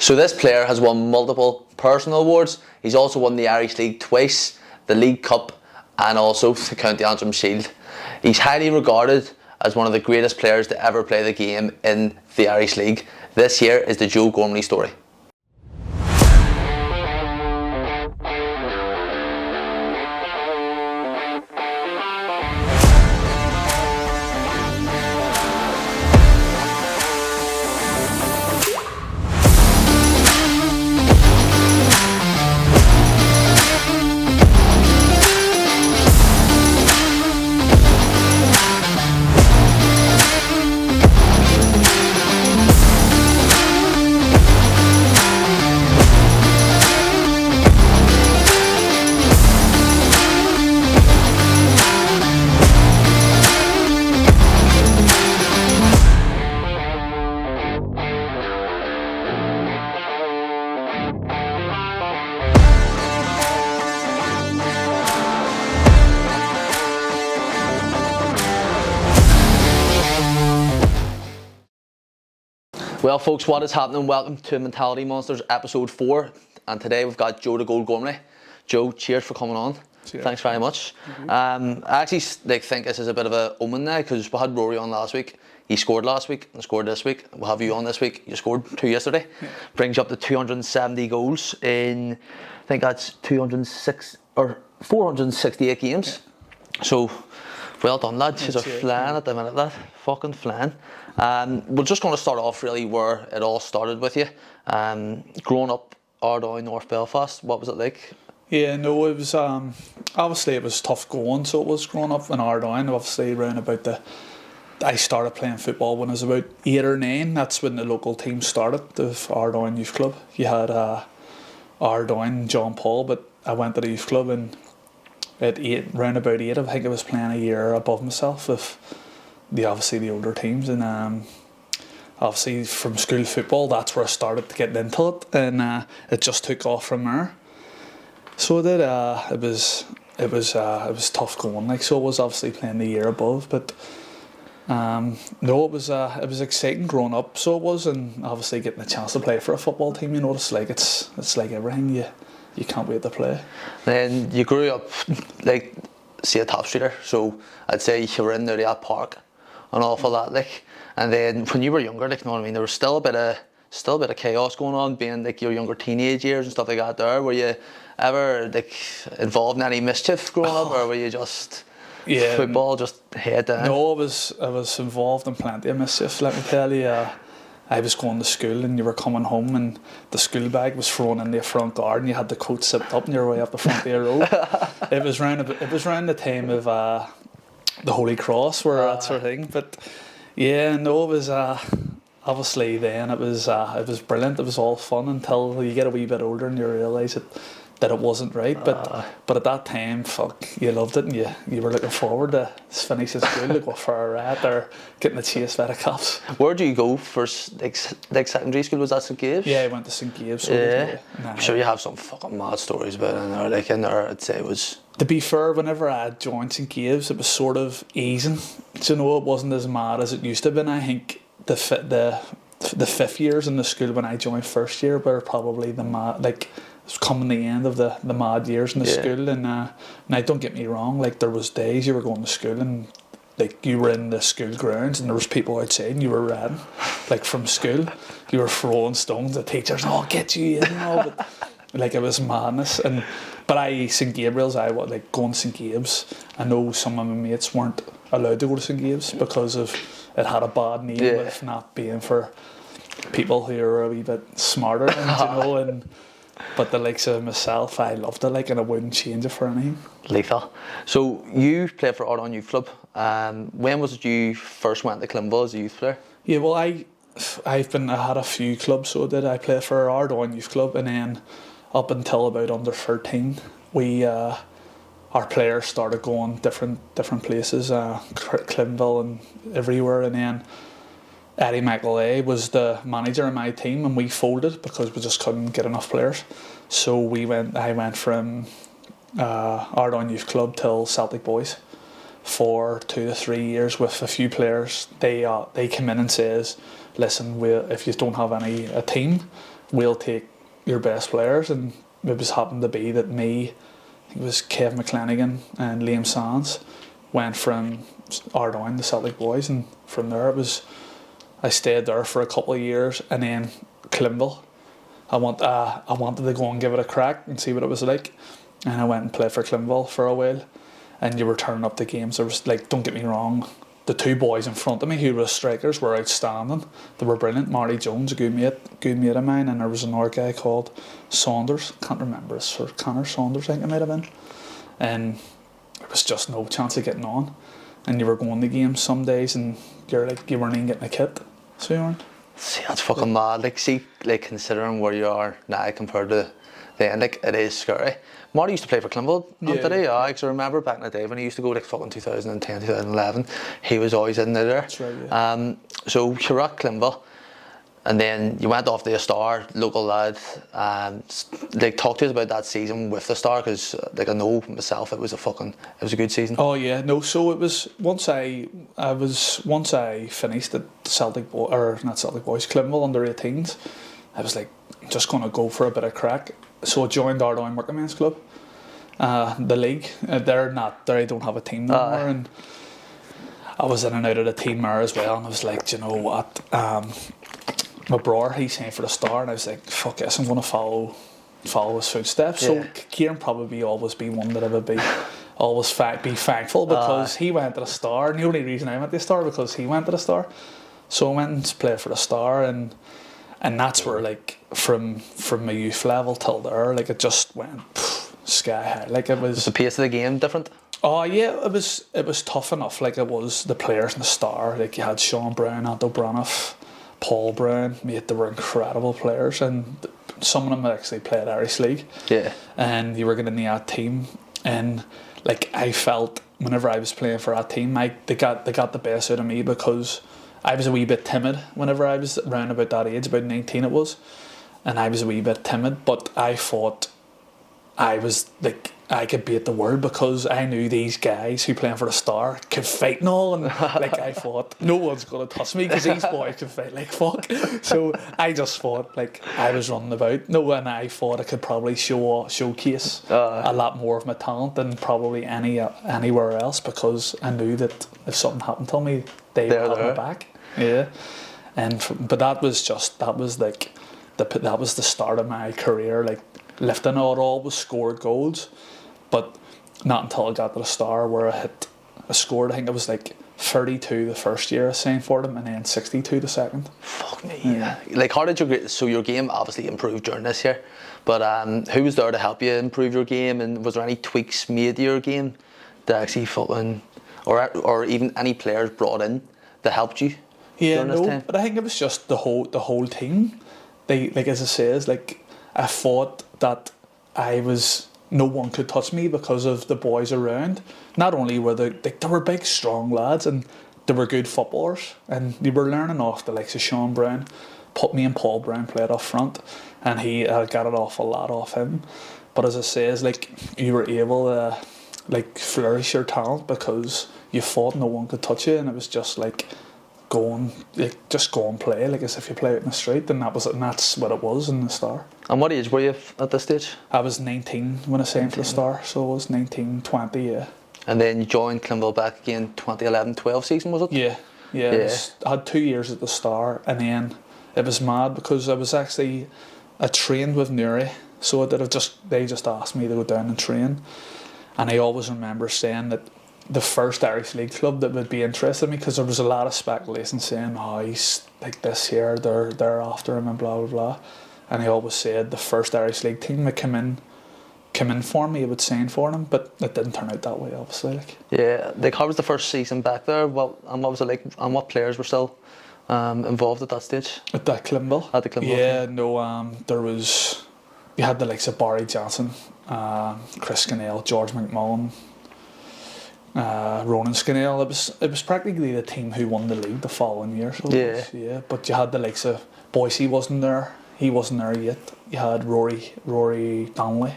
So this player has won multiple personal awards. He's also won the Irish League twice, the League Cup, and also the County Antrim Shield. He's highly regarded as one of the greatest players to ever play the game in the Irish League. This here is the Joe Gormley story. Well folks, what is happening? Welcome to Mentality Monsters episode 4, and today we've got Joe The Goal Gormley. Joe, cheers for coming on. Cheers. Thanks very much. I actually think this is a bit of a omen now, because we had Rory on last week. He scored last week and scored this week. We'll have you on this week. You scored 2 yesterday. Yeah. Brings you up to 270 goals in, I think that's 206 or 468 games. Yeah. So well done, lads. You're flying at the minute, lad. Fucking flying. We're just going to start off really where it all started with you. Growing up Ardoyne, North Belfast, what was it like? Yeah, no, it was obviously it was tough going. So it was growing up in Ardoyne. Obviously, around about I started playing football when I was about 8 or 9. That's when the local team started, the Ardoyne Youth Club. You had Ardoyne, John Paul, but I went to the youth club and at 8, round about 8, I think I was playing a year above myself with the older teams, and obviously from school football, that's where I started to get into it, and it just took off from there. So it did. It was tough going. Like, so I was obviously playing the year above, but no, it was exciting growing up. So it was, and obviously getting a chance to play for a football team, you know, it's like everything. You can't wait to play. Then you grew up like, say, a top streeter, so I'd say you were in there at park and all for that, like. And then when you were younger, like, you know what I mean, there was still a bit of chaos going on, being like your younger teenage years and stuff like that. There, were you ever like involved in any mischief growing up, or were you just football, just head down? No, I was involved in plenty of mischief. Let me tell you. I was going to school and you were coming home and the school bag was thrown in the front garden. You had the coat zipped up and you were way up the front of your row. It was round the time of the Holy Cross, where that sort of thing. But yeah, no, it was obviously then it was brilliant. It was all fun until you get a wee bit older and you realise that it wasn't right. But at that time, fuck, you loved it and you were looking forward to finishing school, to go for a rat or getting the chase by the cops. Where do you go for like secondary school? Was that St Gabe's? Yeah, I went to St Gabe's. So yeah. I'm sure you have some fucking mad stories about it in there. Like in there, I'd say it was. To be fair, whenever I joined St Gabe's, it was sort of easing. So, you know, it wasn't as mad as it used to have been. I think the 5th years in the school when I joined first year were probably the mad, like, it's coming the end of the mad years in the school, and now don't get me wrong, like there was days you were going to school and like you were in the school grounds and there was people outside and you were riding, like from school, you were throwing stones at teachers, oh, get you in, and all, but like it was madness. But St Gabriel's, like going to St Gabe's, I know some of my mates weren't allowed to go to St Gabe's because of it had a bad name with not being for people who are a wee bit smarter, and, you know, and but the likes of myself, I loved it, like, and I wouldn't change it for anything. Lethal. So you played for Ardoyne Youth Club. When was it you first went to Clinville as a youth player? Yeah, well, I had a few clubs, so I played for Ardoyne Youth Club, and then up until about under 13, we our players started going different places, Clinville and everywhere, and then Eddie McElay was the manager of my team, and we folded because we just couldn't get enough players. So I went from Ardoyne Youth Club till Celtic Boys for 2 to 3 years with a few players. They come in and says, listen, if you don't have a team, we'll take your best players, and it was happened to be that me, I think it was Kev McClenaghan and Liam Sands, went from Ardoyne, the Celtic boys, and from there I stayed there for a couple of years, and then Clinville. I wanted to go and give it a crack and see what it was like, and I went and played for Clinville for a while. And you were turning up the games. There was, like, don't get me wrong, the two boys in front of me who were strikers were outstanding. They were brilliant. Marty Jones, a good mate of mine, and there was another guy called Saunders. Can't remember his sort of Connor Saunders, I think it might have been. And there was just no chance of getting on. And you were going to games some days, and you weren't even getting a kit, so you weren't. See, that's fucking mad. Like, see, like, considering where you are now compared to then, like, it is scary. Marty used to play for Clinville, did he? Yeah, because I remember back in the day when he used to go, like, fucking 2010, 2011, he was always in there. That's right, yeah. So you were at Clinville, and then you went off to a Star, local lad. Like, talk to us about that season with the Star, because, like, I know myself, it was a good season. Oh yeah, no. So it was once I finished at Celtic Boys, Clinville under 18s. I was like, just gonna go for a bit of crack. So I joined Ardoyne Working Men's Club, the league. They don't have a team no more, and I was in and out of the team there as well. And I was like, do you know what? My brother, he's signed for the Star, and I was like, fuck this, I'm gonna follow his footsteps. So Caine probably always be one that I would be be thankful, because he went to the Star, and the only reason I went to the Star because he went to the Star. So I went and played for the Star, and that's where, like, from my youth level till there, like, it just went sky high. Like, it was the pace of the game different? Oh yeah, it was tough enough. Like, it was the players in the Star. Like, you had Sean Brown, Anto Braniff, Paul Brown. Mate, they were incredible players, and some of them actually played Irish League. Yeah. And you were getting in that team, and, like, I felt whenever I was playing for that team, they got the best out of me, because I was a wee bit timid whenever I was around about that age, about 19 it was, and I was a wee bit timid, but I thought I was, like, I could beat the world, because I knew these guys who playing for the Star could fight and all, and, like, I thought no one's going to touch me because these boys could fight like fuck. So I just thought, like, I was running about. No, and I thought I could probably showcase a lot more of my talent than probably anywhere else, because I knew that if something happened to me, they would have my back. Yeah, but that was like that was the start of my career. Like, lifting it all was scored goals, but not until I got to the Star where I scored. I think it was like 32 the first year I signed for them, and then 62 the second. Fuck me. Yeah. Like, how did your game obviously improved during this year, but who was there to help you improve your game, and was there any tweaks made to your game that actually fucking, or even any players brought in that helped you? Yeah, no, but I think it was just the whole team. They, like, as I says, like, I thought that no one could touch me because of the boys around. Not only were they were big, strong lads, and they were good footballers, and they were learning off the likes of Sean Brown. Me and Paul Brown played up front, and I got it off a lot off him. But as I says, like, you were able to, like, flourish your talent because you thought no one could touch you, and it was just like, go and play, like, as if you play out in the street, and that's what it was in the Star. And what age were you at this stage? I was 19 when I signed for the Star, so I was 19, 20, yeah. And then you joined Clinville back again 2011-12 season, was it? Yeah. I had 2 years at the Star, and then it was mad because I trained with Newry, so they just asked me to go down and train, and I always remember saying that the first Irish League club that would be interested in me, because there was a lot of speculation saying, oh, he's like this here, they're after him and blah blah blah, and I always said the first Irish League team would come in for me, I would sign for them, but it didn't turn out that way, obviously. Like. Yeah, like, how was the first season back there? What was it like, and what players were still involved at that stage? At that Clinville? At the Clinville? Yeah, no, you had the likes of Barry Johnson, Chris Scannell, George McMullen, Ronan Scannell. It was practically the team who won the league the following year. So yeah. But you had the likes of Boyce, wasn't there. He wasn't there yet. You had Rory Donnelly.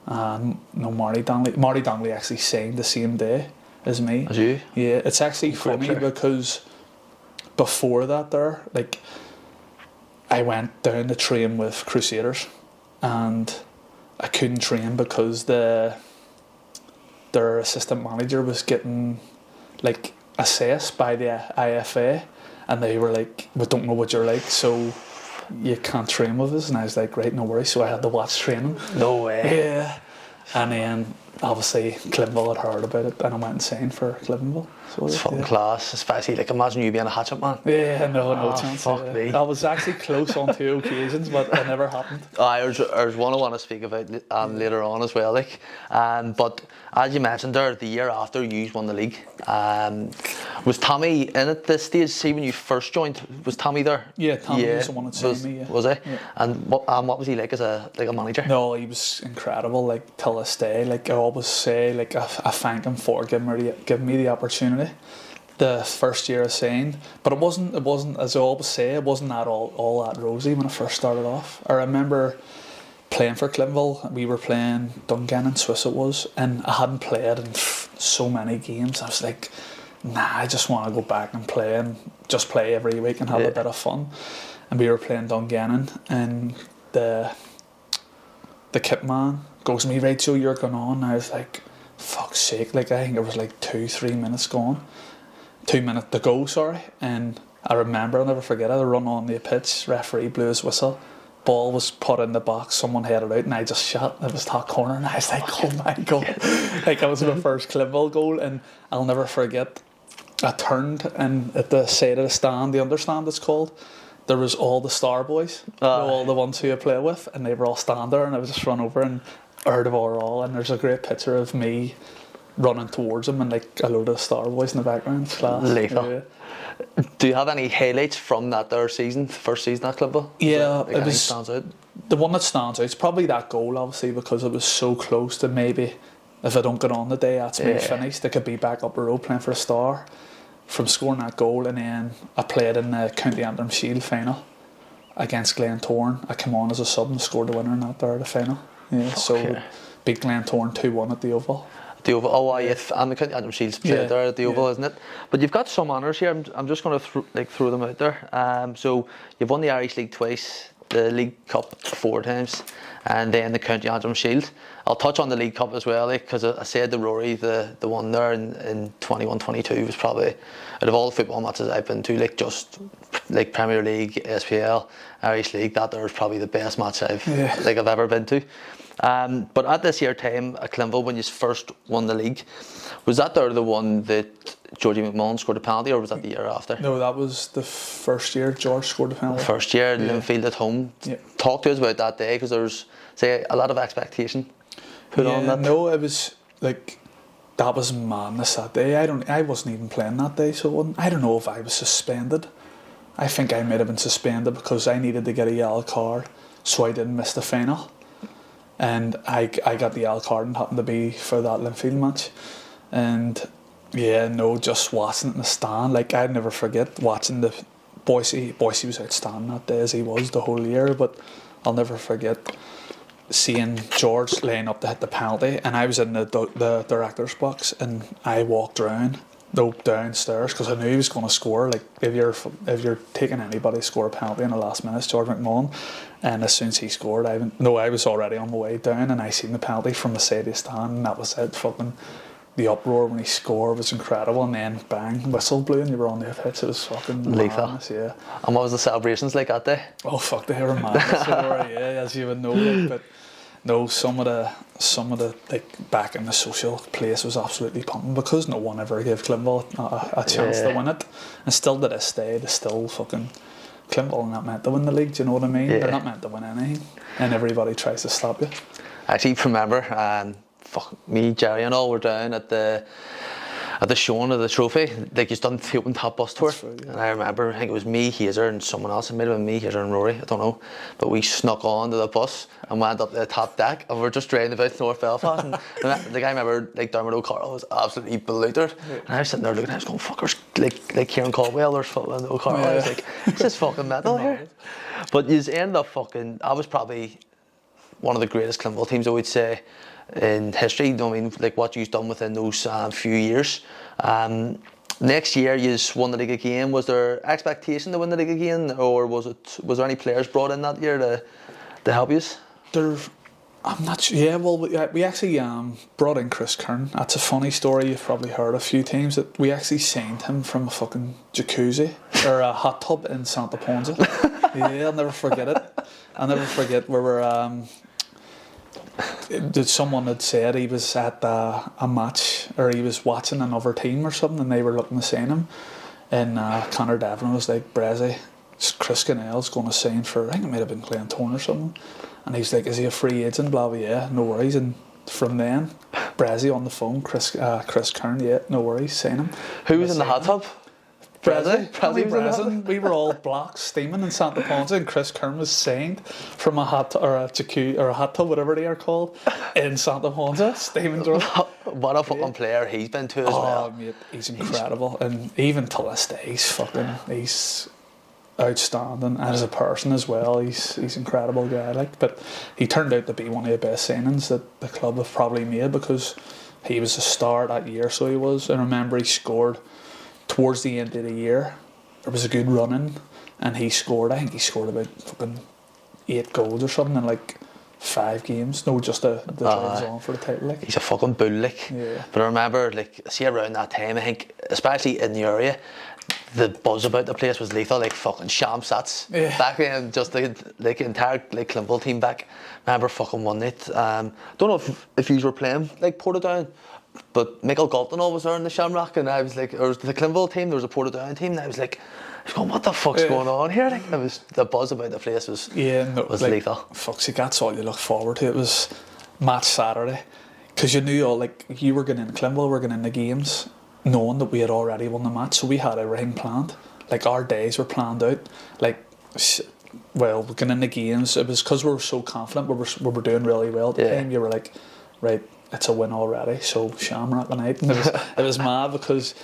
Marty Donnelly. Marty Donnelly actually signed the same day as me. As you? Yeah, it's actually funny because before that, there, like, I went down to train with Crusaders, and I couldn't train because their assistant manager was getting like assessed by the IFA, and they were like, we don't know what you're like, so you can't train with us. And I was like, right, no worries. So I had to watch training. No way. Yeah. And then obviously Cliftonville had heard about it, and I went and signed for Cliftonville. So It's fucking class, especially like imagine you being a hatchet man. Yeah, no chance. Fuck me. I was actually close on 2 occasions, but it never happened. There's one I want to speak about later on as well. Like, but as you mentioned there, the year after you won the league, was Tommy in at this stage? See, when you first joined, was Tommy there? Yeah, Tommy was the one that signed me. Yeah. Was he? Yeah. And what was he like as a manager? No, he was incredible. Like till this day, like I always say, like I thank him for giving me the opportunity. The first year I signed, but it wasn't as I always say, it wasn't that all that rosy when I first started off. I remember playing for Cliftonville. We were playing Dungannon, Swiss it was, and I hadn't played in so many games. I was like, nah, I just want to go back and play, and just play every week and have a bit of fun. And we were playing Dungannon, and the kit man goes to me, right, Joe, you're going on. And I was like, fuck's sake, like I think it was like 2-3 minutes gone. 2 minutes to go, sorry. And I remember, I'll never forget it, I run on the pitch, referee blew his whistle, ball was put in the box, someone headed out, and I just shot. It was top corner, and I was like, oh my god. Like, that was my first Cliftonville goal. And I'll never forget, I turned, and at the side of the stand, the understand it's called, there was all the star boys, all the ones who I played with, and they were all standing there, and I was just run over and heard of all, and there's a great picture of me running towards him and like a load of star boys in the background. It's class. Lethal. Yeah. Do you have any highlights from that first season at Cliftonville? Yeah, it was stands out. The one that stands out is probably that goal, obviously, because it was so close to maybe if I don't get on the day, that's me finished. I could be back up the road playing for a Star from scoring that goal. And then I played in the County Antrim Shield final against Glentoran. I came on as a sub and scored the winner in that there, the final. Yeah, so beat Glentoran 2-1 at the Oval. The Oval, and the County Antrim Shield's played there at the Oval, isn't it? But you've got some honours here. I'm just going to throw them out there. So you've won the Irish League twice, the League Cup 4 times, and then the County Antrim Shield. I'll touch on the League Cup as well, because I said the Rory, the one there in 21-22 was probably, out of all the football matches I've been to, like just like Premier League, SPL, Irish League, that there was probably the best match I've ever been to. But at this year time at Cliftonville, when you first won the league, was that there the one that Georgie McMullen scored a penalty, or was that the year after? No, that was the first year George scored a penalty. The first year, Linfield at home. Yeah. Talk to us about that day, because there's a lot of expectation put on that. No, it was like, that was madness that day. I wasn't even playing that day, so I don't know if I was suspended. I think I might have been suspended because I needed to get a yellow card, so I didn't miss the final. And I got the yellow card and happened to be for that Linfield match. And just watching it in the stand, like I'd never forget watching the Boise was outstanding that day, as he was the whole year, but I'll never forget seeing George laying up to hit the penalty, and I was in the director's box, and I walked downstairs because I knew he was going to score. Like if you're taking anybody to score a penalty in the last minute, it's George McMullen. And as soon as he scored, I was already on my way down, and I seen the penalty from the side of the stand, and that was it. Fucking the uproar when he scored was incredible, and then bang, whistle blew, and you were on the pitch. It was fucking madness, yeah. And what was the celebrations like that day? Oh fuck, they were madness. As you would know, like, but no, some of the like back in the social place was absolutely pumping because no one ever gave Cliftonville a chance to win it, and still to this day they still fucking. Cliftonville are not meant to win the league, do you know what I mean? Yeah. They're not meant to win anything, and everybody tries to stop you. I actually remember, me, Jerry and all were down at the showing of the trophy, like you've done the open top bus tour. And I remember, I think it was me, Hazer, and someone else. It might have been me, Hazer, and Rory, I don't know. But we snuck on to the bus and went up to the top deck, and we were just driving about North Belfast. And the guy, I remember, like Dermot O'Carroll was absolutely beleutered. And I was sitting there looking, I was going, fuckers, like Kieran Caldwell, there's fucking O'Carroll. I was like, this is fucking metal here. But you end up I was probably one of the greatest Cliftonville teams, I would say, in history. I mean, like what you've done within those few years. Next year, you won the league again. Was there expectation to win the league again, or was there any players brought in that year to help you? I'm not sure. Yeah, well, we actually brought in Chris Caine. That's a funny story. You've probably heard a few times that we actually signed him from a fucking jacuzzi or a hot tub in Santa Ponsa. Yeah, I'll never forget it. I'll never forget where we're. Someone had said he was at a match, or he was watching another team or something, and they were looking to sign him. And Connor Devlin was like, Brezzy, Chris Caine's going to sign for, I think it might have been Clinton or something. And he's like, is he a free agent? Blah, blah, yeah, no worries. And from then, Brezzy on the phone, Chris Caine, yeah, no worries, sign him. Who was in the hot tub? Brezzy. We were all black steaming in Santa Ponsa, and Chris Caine was signed from a hot or a jacuzzi or a hot tub, whatever they are called, in Santa Ponsa, steaming through. What a fucking player he's been to as well. Mate, he's incredible, and even to this day, he's outstanding, and as a person as well, he's incredible guy. But he turned out to be one of the best signings that the club have probably made, because he was a star that year. So he was. I remember he scored towards the end of the year. There was a good run in, and he scored. I think he scored about fucking 8 goals or something in like 5 games. No, just the drives on for the title. Like. He's a fucking bull, like. Yeah. But I remember, like, see around that time, I think, especially in the area, the buzz about the place was lethal, like fucking sham sats. Yeah. Back then, just the entire like Clinville team back. Remember fucking one night. Don't know if you were playing like Portadown, but Michael Galton was there in the Shamrock, and I was like, or the Clinville team, there was a Portadown team, and I was going, what the fuck's going on here? Like, it was the buzz about the place was was like, lethal. Fuck's sake, that's all you look forward to. It was match Saturday, because you knew you were going in Clinville, were going in the games, knowing that we had already won the match, so we had everything planned. Like, our days were planned out. Like, well, going in the games, it was because we were so confident, we were doing really well at the time. You were like, right, it's a win already, so Shamrock tonight. And it was mad, because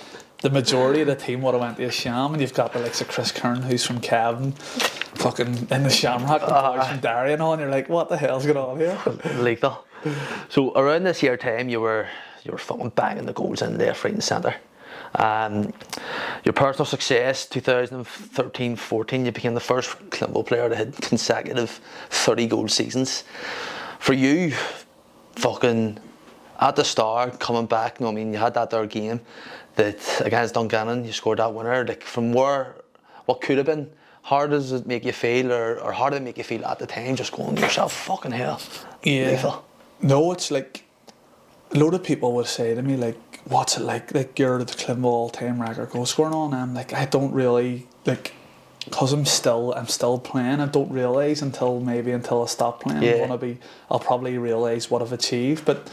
the majority of the team would have went to a Sham, and you've got the likes of Chris Caine, who's from Cavan, fucking in the Shamrock, the boys from Derry and all, and you're like, what the hell's going on here? Lethal. So around this year time, you were fucking banging the goals in left, right and centre. Your personal success, 2013-14, you became the first Clinville player to hit consecutive 30-goal seasons. For you, fucking at the start, coming back, you you had that there game that against Dungannon, you scored that winner. Like, from what could have been, how does it make you feel, or how did it make you feel at the time, just going to yourself, fucking hell? Yeah. Lethal. No, it's like, a load of people would say to me, like, what's it like? Like, you're the Clinville all-time record goal scoring on. And I'm like, I don't really, like, because I'm still playing, I don't realise until I stop playing. Yeah. I'll probably realise what I've achieved. But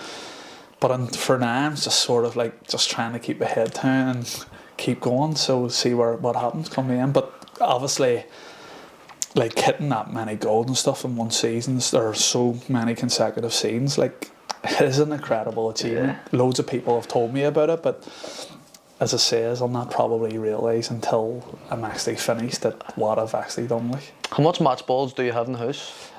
for now, I'm just sort of like, just trying to keep my head down and keep going. So see what happens come the end. But obviously, like, hitting that many goals and stuff in one season, or so many consecutive seasons, like, it is an incredible achievement. Yeah. Loads of people have told me about it, but as I say, I'll not probably realise until I'm actually finished that what I've actually done. Like, how much match balls do you have in the house?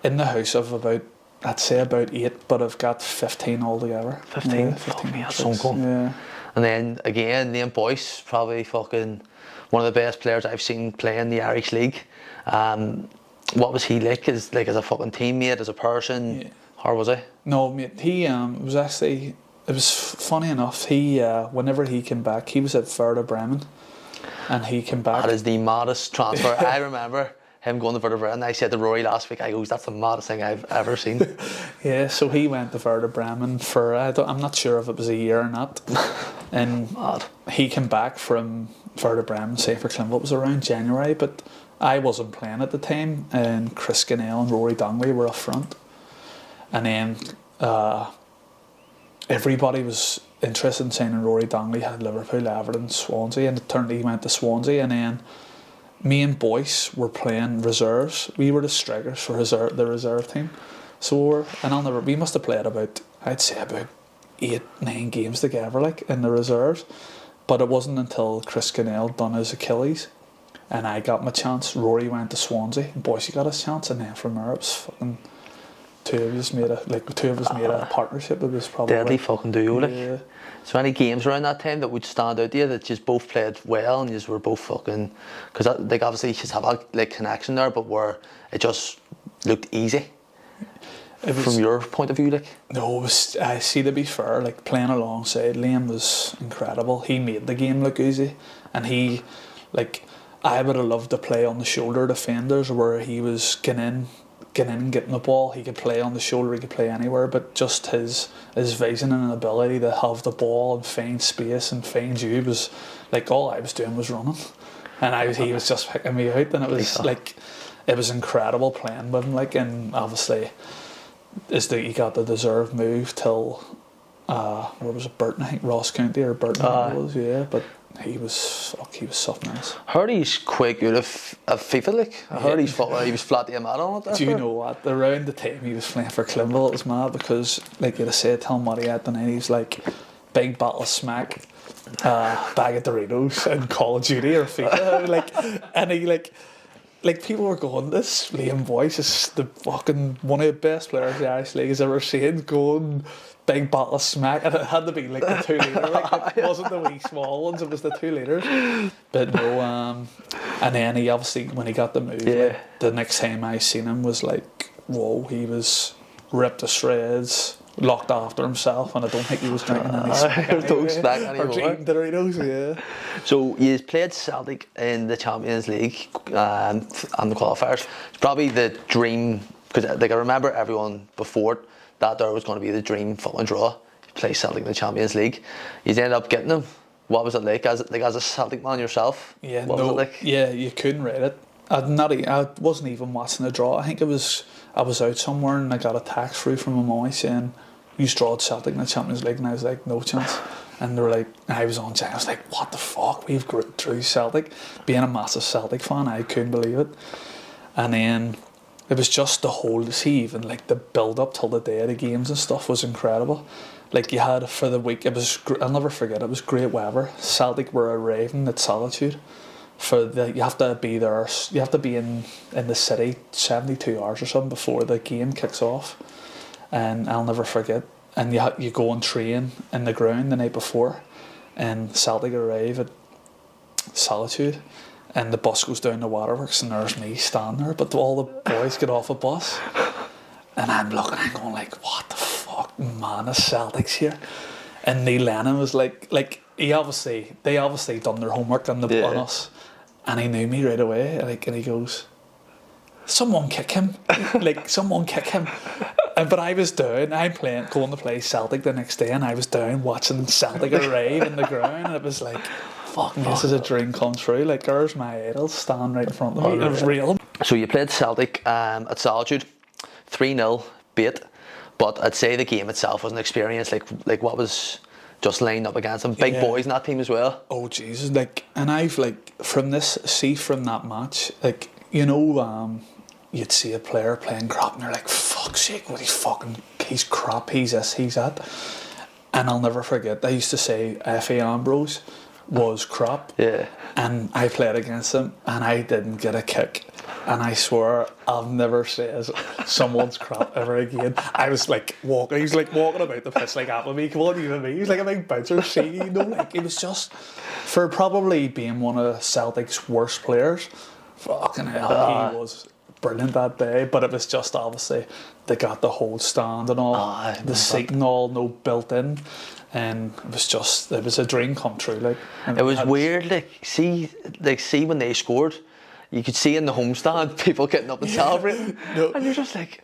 In the house of about 8, but I've got 15 altogether. 15? Yeah, 15. Oh, that's so cool. Yeah. And then again, Liam Boyce, probably fucking one of the best players I've seen play in the Irish League. What was he like? As a fucking teammate, as a person? Yeah. How was he? No, mate, he was actually, it was funny enough, he whenever he came back, he was at Werder Bremen, and he came back. That is the maddest transfer. I remember him going to Werder Bremen. I said to Rory last week, I goes, that's the maddest thing I've ever seen. Yeah, so he went to Werder Bremen for, I'm not sure if it was a year or not, and Mad. He came back from Werder Bremen, say for Clinville, it was around January, but I wasn't playing at the time, and Chris Caine and Rory Dongley were up front. And then everybody was interested in signing Rory Dongley. Had Liverpool, Everton, Swansea, and it turned he went to Swansea. And then me and Boyce were playing reserves. We were the strikers for the reserve team. So we must have played about 8-9 games together, like, in the reserves. But it wasn't until Chris Caine done his Achilles, and I got my chance. Rory went to Swansea, and Boyce got his chance, and then from there it was fucking two of us made a partnership. It was probably deadly fucking duo. Like, yeah. so any games around that time that would stand out to you that you both played well and you were both fucking, because like obviously you just have a like connection there, but where it just looked easy. From your point of view, like? No, it was, I see, to be fair, like playing alongside Liam was incredible. He made the game look easy, and he, like, I would have loved to play on the shoulder defenders where he was getting in and getting the ball. He could play on the shoulder, he could play anywhere, but just his vision and ability to have the ball and find space and find you was like, all I was doing was running, and he was just picking me out, and it was like, it was incredible playing with him, like, and obviously he got the deserved move till where was it, Burton, I think, Ross County or Burton it was, yeah, but he was something else. I heard he's quite good at FIFA, like. I heard he was flat to mad on it there. Do you know what, around the time he was playing for Clinville, it was mad, because like you'd have said, tell him what he had done, and he's like, big bottle of smack, bag of Doritos and Call of Duty or FIFA, like, and he like people were going, this Liam Voice is the fucking one of the best players the Irish League has ever seen, going big bottle of smack, and it had to be like the 2 litre, like, it wasn't the wee small ones, it was the 2 litres. But no, and then he obviously, when he got the move, like, the next time I seen him was like, whoa, he was ripped to shreds, locked after himself, and I don't think he was drinking any smack anymore, or drinking Doritos, yeah. So you played Celtic in the Champions League and the qualifiers. It's probably the dream, because like I remember everyone before that there was going to be the dream fucking draw. You play Celtic in the Champions League. You ended up getting them. What was it like as a Celtic man yourself? Yeah, what was it like? Yeah, you couldn't rate it. I wasn't even watching the draw. I think I was out somewhere and I got a text through from my mum saying, you drawed Celtic in the Champions League, and I was like, no chance. And they were like, I was on I was like, what the fuck, we've drew Celtic. Being a massive Celtic fan, I couldn't believe it. And then it was just the whole, even like the build up till the day of the games and stuff was incredible. Like you had for the week, I'll never forget, it was great weather. Celtic were arriving at Solitude. You have to be there, you have to be in the city 72 hours or something before the game kicks off. And I'll never forget. And you go and train in the ground the night before, and Celtic arrive at Solitude, and the bus goes down the waterworks, and there's me standing there. But all the boys get off a bus, and I'm looking, I'm going like, what the fuck, man, the Celtic's here. And Neil Lennon was like they obviously done their homework on us, and he knew me right away. And he goes, someone kick him, someone kick him. But I was down, going to play Celtic the next day, and I was down watching Celtic arrive in the ground, and it was like, fuck, this is a dream come true. Like, there's my idols standing right in front of me. It was real. So you played Celtic at Solitude, 3-0, beat, but I'd say the game itself was an experience. Like what was just lined up against them? Big boys in that team as well. Oh Jesus! And I've from that match, you'd see a player playing crap and you're like, fuck's sake, he's crap, he's this, he's that. And I'll never forget, I used to say F.A. Ambrose was crap. Yeah. And I played against him and I didn't get a kick. And I swear I'll never say someone's crap ever again. I was like walking, he was like walking about the pitch like Appleby, come on, even me. He was like a big bouncer, it was just, for probably being one of Celtic's worst players, fucking hell, he was brilliant that day. But it was just obviously they got the whole stand and all, the seating all built in, and it was a dream come true. It was weird. See when they scored, you could see in the homestand people getting up and celebrating, and you're just like.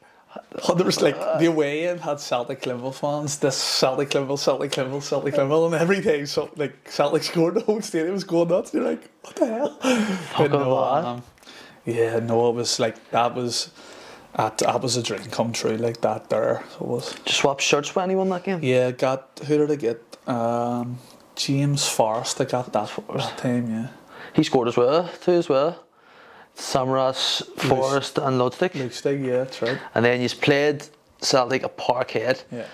There was the away end had Celtic Clinville fans, this Celtic Clinville, and every time Celtic scored, the whole stadium was going nuts. You're like, what the hell? It was that was a dream come true, like that there. So it was. Did you swap shirts with anyone that game? Yeah, who did I get? James Forrest, I got that time, yeah. He scored as well. Samaras, Forrest and Ludwig. Ludwig, yeah, that's right. And then you played Celtic at Parkhead. Yeah.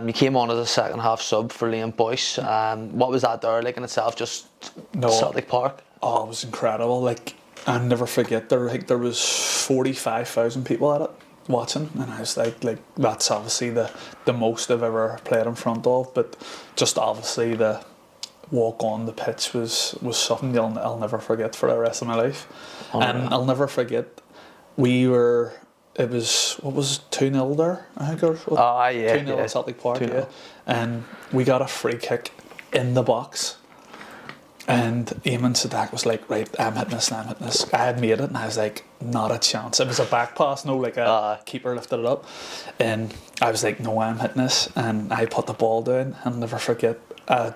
You came on as a second half sub for Liam Boyce. What was that there like in itself, just Celtic Park? Oh, it was incredible. I'll never forget, there was 45,000 people at it. watching, and I was like that's obviously the most I've ever played in front of, but just obviously the walk on the pitch was something I'll never forget for the rest of my life. And I'll never forget, it was, what was it, 2-0 there, I think, or 2-0 at Celtic Park, 2-0. And we got a free kick in the box, and Eamon Sadak was like, right, I'm hitting this. I had made it, and I was like, not a chance. It was a back pass, no, like a keeper lifted it up, and I was like, no, I'm hitting this, and I put the ball down. I'll never forget,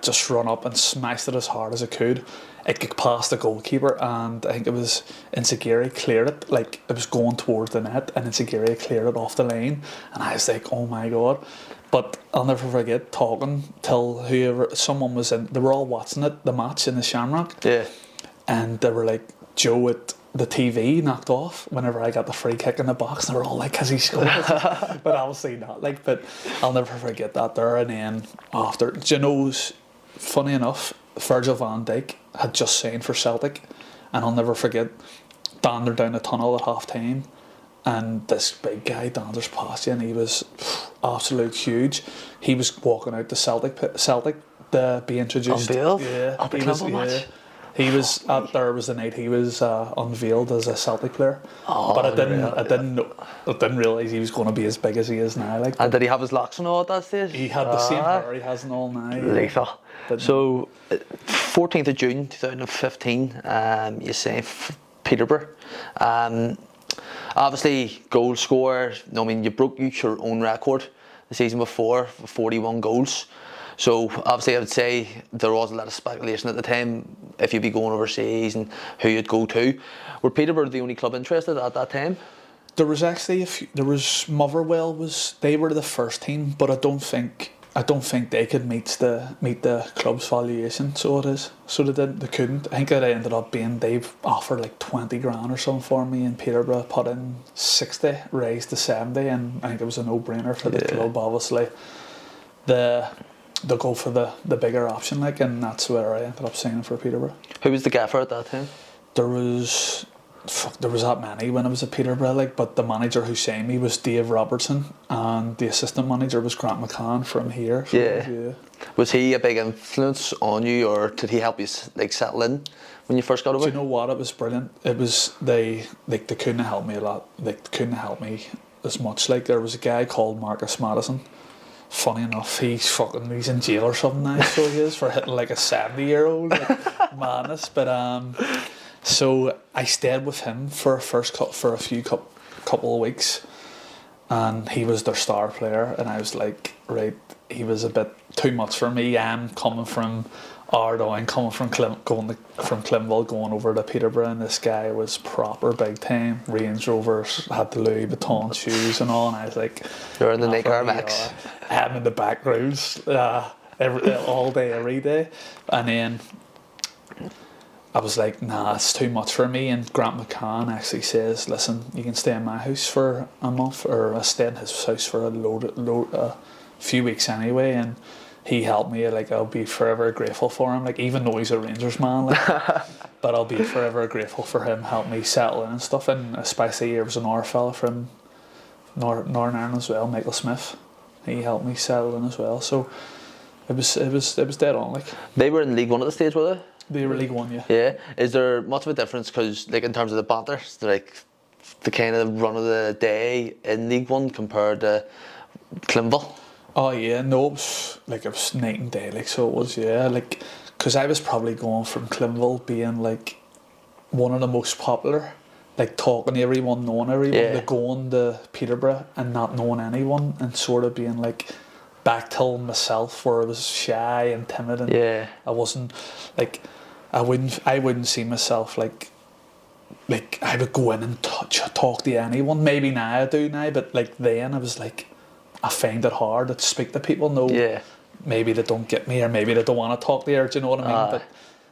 just run up and smashed it as hard as I could. It got past the goalkeeper, and I think it was Inzaguri cleared it, like it was going towards the net, and Inzaguri cleared it off the line, and I was like, oh my god. But I'll never forget talking till someone was in, they were all watching the match in the Shamrock, and they were like, Joe, the TV knocked off whenever I got the free kick in the box, and they were all like, has he scored? But obviously not, but I'll never forget that there. And then after, do you know, funny enough, Virgil van Dijk had just signed for Celtic, and I'll never forget, Dander down the tunnel at half time, and this big guy Dander's past you, and he was absolute huge. He was walking out to Celtic to be introduced. Unveiled? Yeah, match. He was there was the night he was unveiled as a Celtic player. But I didn't realise he was going to be as big as he is now. And did he have his locks and all at that stage? He had the same hair he has and all now. Lethal. So, 14th of June 2015, you say Peterborough. Obviously, goal scorer. I mean, you broke your own record the season before, 41 goals. So obviously I would say there was a lot of speculation at the time if you'd be going overseas and who you'd go to. Were Peterborough the only club interested at that time? There was actually Motherwell they were the first team, but I don't think they could meet the club's valuation. So they couldn't. I think it ended up being they've offered like 20 grand or something for me, and Peterborough put in 60, raised to 70, and I think it was a no-brainer for the club. Obviously, they'll go for the bigger option, and that's where I ended up signing for Peterborough. Who was the gaffer at that time? There was that many when I was at Peterborough, but the manager who signed me was Dave Robertson, and the assistant manager was Grant McCann from here. So Was he a big influence on you, or did he help you settle in when you first got over? Do you know what? It was brilliant. It was they couldn't help me a lot. They couldn't help me as much. There was a guy called Marcus Madison. Funny enough, he's in jail or something now, so he is, for hitting like a 70-year-old, madness. But so I stayed with him for a few couple of weeks, and he was their star player, and I was like, right, he was a bit too much for me. I'm coming from Ardoyne, coming from Clinville, going over to Peterborough, and this guy was proper big time. Range Rovers, had the Louis Vuitton shoes and all, and I was like, you're in the Nick Max. I'm in the back rows all day, every day. And then I was like, nah, it's too much for me. And Grant McCann actually says, listen, you can stay in my house for a month, or I stay in his house for a few weeks anyway. And he helped me. I'll be forever grateful for him. Even though he's a Rangers man, but I'll be forever grateful for him helping me settle in and stuff. And especially there was another fella from Northern Ireland as well, Michael Smith. He helped me settle in as well. So it was dead on. They were in League One at the stage, were they? They were League One, yeah. Yeah. Is there much of a difference? Because in terms of the banter, the kind of run of the day in League One compared to Clinville. Oh yeah, no, it was night and day. So it was, yeah. Because I was probably going from Clinville being one of the most popular, talking to everyone, knowing everyone, to going to Peterborough and not knowing anyone, and sort of being back till myself, where I was shy and timid, and I wasn't I wouldn't see myself I would go in and talk to anyone. Maybe now I do now, but then I was I find it hard to speak to people. Maybe they don't get me, or maybe they don't want to talk to you. Do you know what I mean? But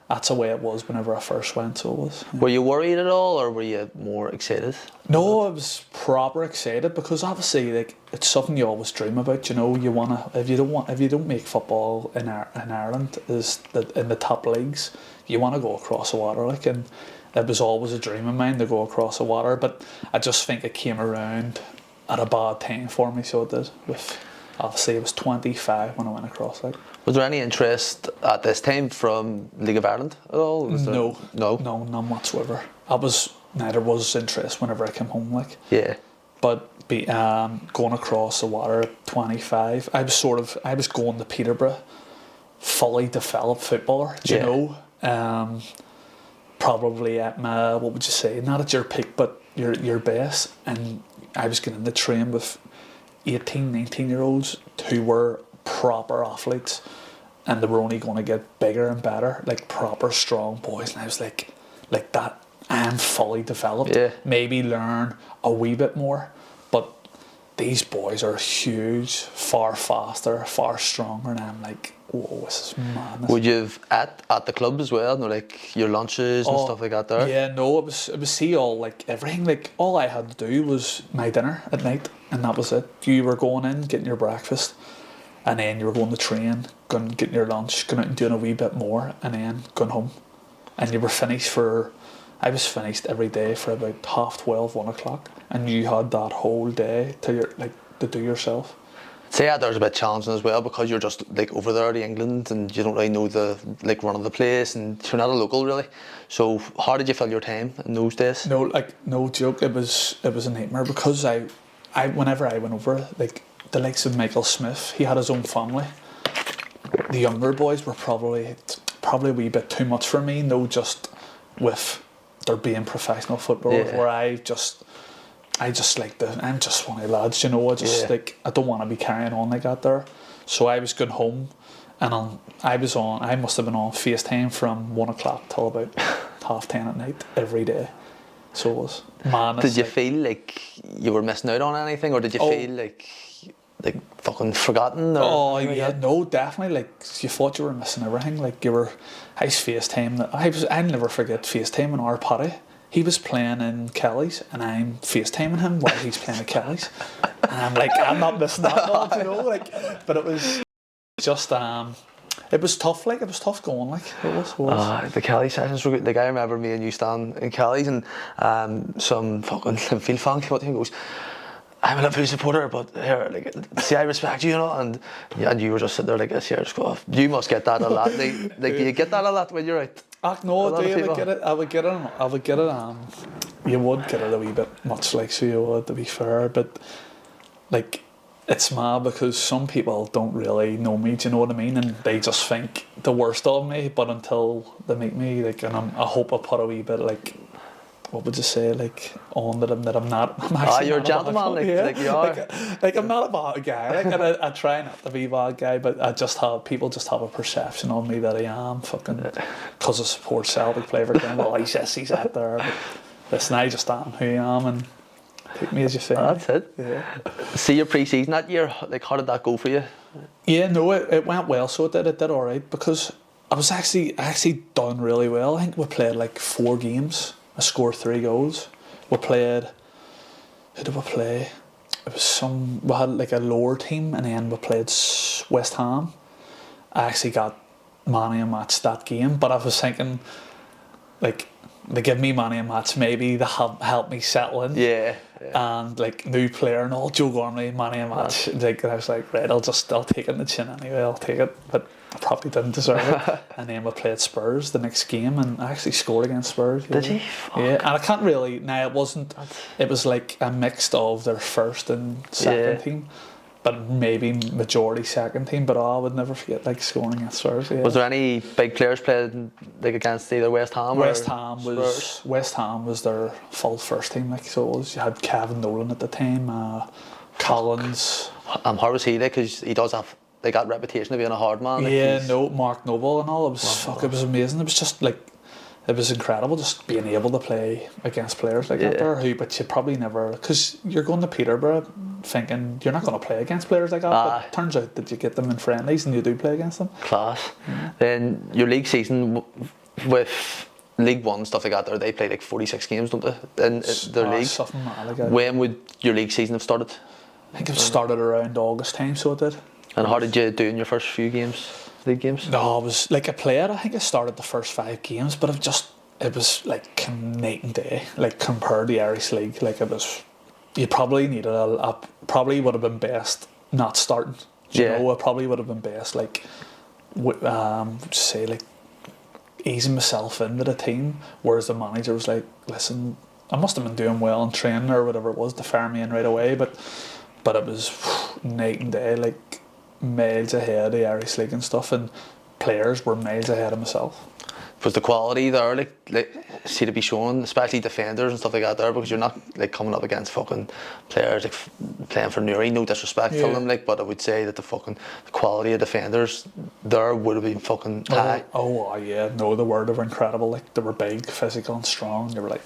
that's the way it was whenever I first went. So it was. Yeah. Were you worried at all, or were you more excited? No, I was proper excited, because obviously it's something you always dream about. You wanna, if you don't make football in Ireland in the top leagues, you want to go across the water. And it was always a dream of mine to go across the water. But I just think it came around at a bad time for me, so it did. Obviously, it was 25 when I went across. Like, was there any interest at this time from League of Ireland at all? No, no, none whatsoever. Neither was interest whenever I came home. Like, yeah. But going across the water at 25, I was going to Peterborough, fully developed footballer. Do you know? Probably at my, what would you say, not at your peak, but your best. And I was getting in the train with 18, 19-year-olds who were proper athletes, and they were only going to get bigger and better, like proper strong boys. And I was like that. I'm fully developed. Yeah. Maybe learn a wee bit more, but these boys are huge, far faster, far stronger, and I'm like, whoa, this is madness. Would you have at the club as well? No, like your lunches and stuff like that there? Yeah, no, it was see all, like everything. Like all I had to do was my dinner at night, and that was it. You were going in, getting your breakfast, and then you were going to train, going getting your lunch, going out and doing a wee bit more, and then going home. And you were finished I was finished every day for about 12:30, 1 o'clock, and you had that whole day to do yourself. Say that there's a bit challenging as well, because you're just like over there to England and you don't really know the run of the place, and you're not a local really. So how did you fill your time in those days? No joke, it was a nightmare, because I whenever I went over, like the likes of Michael Smith, he had his own family. The younger boys were probably a wee bit too much for me. No, just with there being professional footballers, where I just I'm just one of the lads, you know. I don't want to be carrying on like that there. So I was going home, and I must have been on FaceTime from 1 o'clock till about 10:30 at night every day. So it was madness. Did you feel like you were missing out on anything, or did you feel like fucking forgotten? Or no, definitely. Like, you thought you were missing everything. Like, I was FaceTime. I'll never forget FaceTiming our Paddy. He was playing in Kelly's, and I'm FaceTiming him while he's playing at Kelly's, and I'm like, I'm not missing that much, you know. Like, but it was just it was tough. Like, it was tough going. Like, it was. The Kelly sessions were good. Like, I remember me and you standing in Kelly's, and some fucking Linfield fan came up to me and goes, I'm a Liverpool supporter, but here, like, see, I respect you, you know, and you were just sitting there like this, here, just go off. You must get that a lot. Like, do you get that a lot when you're out? No, I would get it. I would get it. You would get it a wee bit much, like, so you would, to be fair. But like, it's mad, because some people don't really know me. Do you know what I mean? And they just think the worst of me. But until they meet me, like, and I hope I put a wee bit, like, what would you say, like, on that I'm not. I'm actually you're a gentleman, like you are. Like, I'm not a bad guy. Like, and I try not to be a bad guy, but people just have a perception of me that I am fucking, because I support Celtic, play for them. Well, he's out there. But listen, I just am who I am, and take me as you think. That's it. Yeah. See your pre-season that year. Like, how did that go for you? Yeah, no, it went well. So it did all right, because I actually done really well. I think we played like 4 games. I scored 3 goals. We played. Who did we play? It was we had like a lower team, and then we played West Ham. I actually got man of the match that game, but I was thinking, like, they give me man of the match, maybe they help me settle in. Yeah. And like, new player and all, Joe Gormley, man of the match. Like, and I was like, right, I'll take it in the chin anyway. I'll take it, but I probably didn't deserve it. And then we played Spurs the next game, and I actually scored against Spurs. Did you? Yeah, and I can't really. Now, it wasn't. It was like a mix of their first and second team, but maybe majority second team. But I would never forget, like, scoring against Spurs. Yeah. Was there any big players played like against either West Ham? West Ham was their full first team. Like, so it was, you had Kevin Nolan at the time, Collins. How was he? Like, because he does have that reputation of being a hard man. Like, Mark Noble and all. It was amazing. It was just like, it was incredible just being able to play against players like that there, but you probably never, because you're going to Peterborough thinking you're not going to play against players like that, but it turns out that you get them in friendlies and you do play against them. Class. Then your league season with League One, stuff like that there, they play like 46 games, don't they, in their league? Something mad, when would your league season have started? I think it started around August time, so it did. And how did you do in your first few games, league games? No, I was like a player. I think I started the first 5 games, but it was like night and day. Like, compared to the Irish League, like, it was you probably needed probably would have been best not starting. Do you know, it probably would have been best like say like easing myself into the team, whereas the manager was like, listen, I must have been doing well in training or whatever it was to fire me in right away, but it was night and day, like miles ahead of the Irish League and stuff, and players were miles ahead of myself. Was the quality there, like see to be shown, especially defenders and stuff like that there, because you're not like coming up against fucking players like playing for Newry, no disrespect to them, like, but I would say that the quality of defenders there would have been fucking high. Oh yeah, no, they were incredible. Like they were big, physical and strong. They were like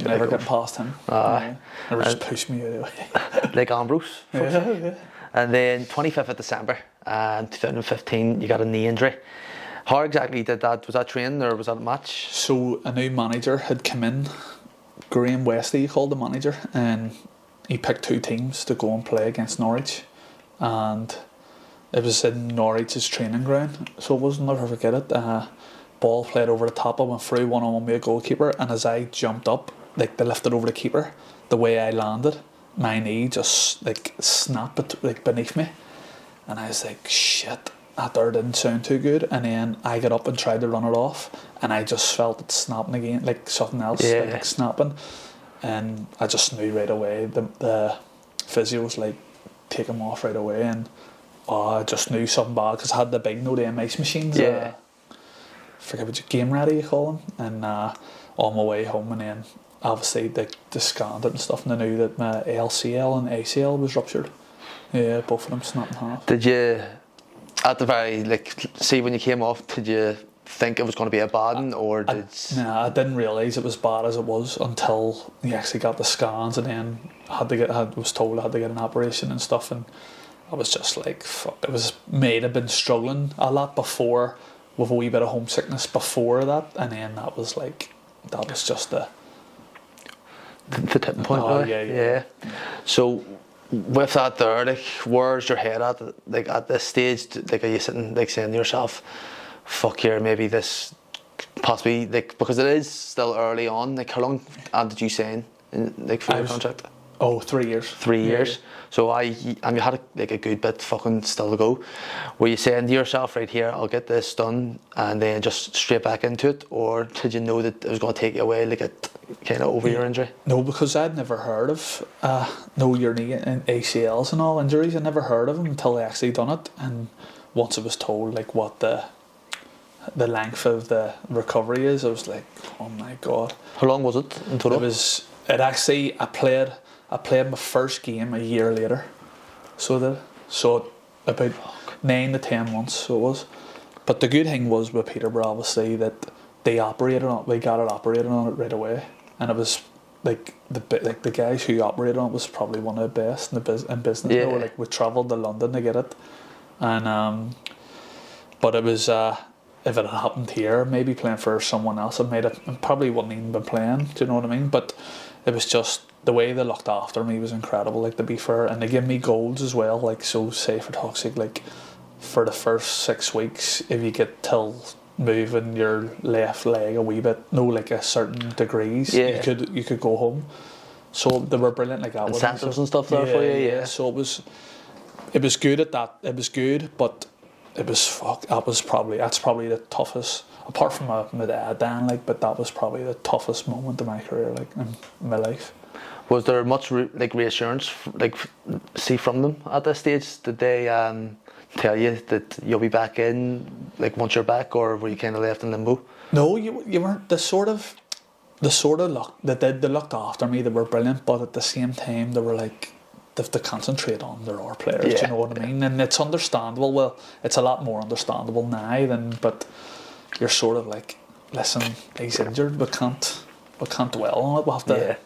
never getting past him. They were just pushing me out of the way. Like Ambrose. Yeah. And then 25th of December 2015, you got a knee injury. How exactly did that? Was that training or was that a match? So a new manager had come in. Graham Westy, he called the manager, and he picked 2 teams to go and play against Norwich, and it was in Norwich's training ground. So I'll never forget it. Ball played over the top. I went through one-on-one with a goalkeeper, and as I jumped up, like they lifted over the keeper, the way I landed, my knee just like snapped like beneath me, and I was like, shit. That there didn't sound too good, and then I got up and tried to run it off, and I just felt it snapping again, like something else, like snapping, and I just knew right away. The physio was like, take him off right away, and I just knew something bad because I had the big the MS machines. Forget what game ready you call them, and on my way home, and then obviously they scanned it and stuff, and I knew that my LCL and ACL was ruptured. Yeah, both of them snapped in half. Did you? At the very, like, see when you came off, did you think it was going to be a bad one, or did... I didn't realise it was bad as it was until you actually got the scans, and then was told I had to get an operation and stuff, and I was just like, fuck. It was made. I'd been struggling a lot before with a wee bit of homesickness before that, and then that was just the tipping point. Oh, really? yeah. So with that there, like, where's your head at? Like at this stage, like, are you sitting like saying to yourself, "Fuck here, maybe this possibly," like, because it is still early on. Like, how long did you sign in like for your contract? 3 years. 3 years. So you had a good bit fucking still to go. Were you saying to yourself, right here, I'll get this done and then just straight back into it, or did you know that it was going to take you away, like it kind of over your injury? No, because I'd never heard of your knee and ACLs and all injuries. I never heard of them until I actually done it, and once I was told like what the length of the recovery is, I was like, oh my god. How long was it in total? I played my first game a year later, so about 9 to 10 months. So it was, but the good thing was with Peterborough, obviously, that we got it operated on it right away, and it was like the guys who operated on it was probably one of the best in business. Yeah. Like we travelled to London to get it, and but it was if it had happened here, maybe playing for someone else, I probably wouldn't even been playing. Do you know what I mean? But it was just the way they looked after me was incredible. Like, to be fair, and they give me goals as well. Like, so say for toxic, like for the first 6 weeks, if you get till moving your left leg a wee bit, like a certain degrees, you could go home. So they were brilliant like that. Incentives and stuff there for you. Yeah. So it was good at that. It was good, but it was that's probably the toughest, apart from my dad Dan, like, but that was probably the toughest moment of my career, like, in my life. Was there much reassurance see from them at this stage? Did they tell you that you'll be back in, like, once you're back, or were you kind of left in limbo? No, you weren't. They looked after me. They were brilliant, but at the same time they were like, they have to concentrate on their own players. Yeah. Do you know what I mean? And it's understandable. Well, it's a lot more understandable now but you're sort of like, listen, he's injured. We can't dwell on it. We'll have to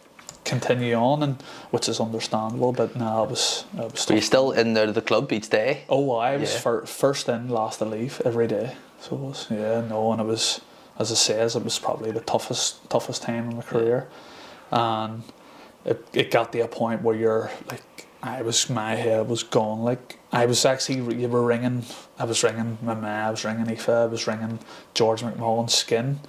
continue on, and which is understandable. But no, it was. Were you still in there to the club each day? Oh, I was first in, last to leave every day. So it was, and it was, as I says, it was probably the toughest time in my career, and it got to a point where you're like, my head was gone. Like, I was actually, I was ringing my ma, I was ringing Aoife, I was ringing George McMullen's Skin.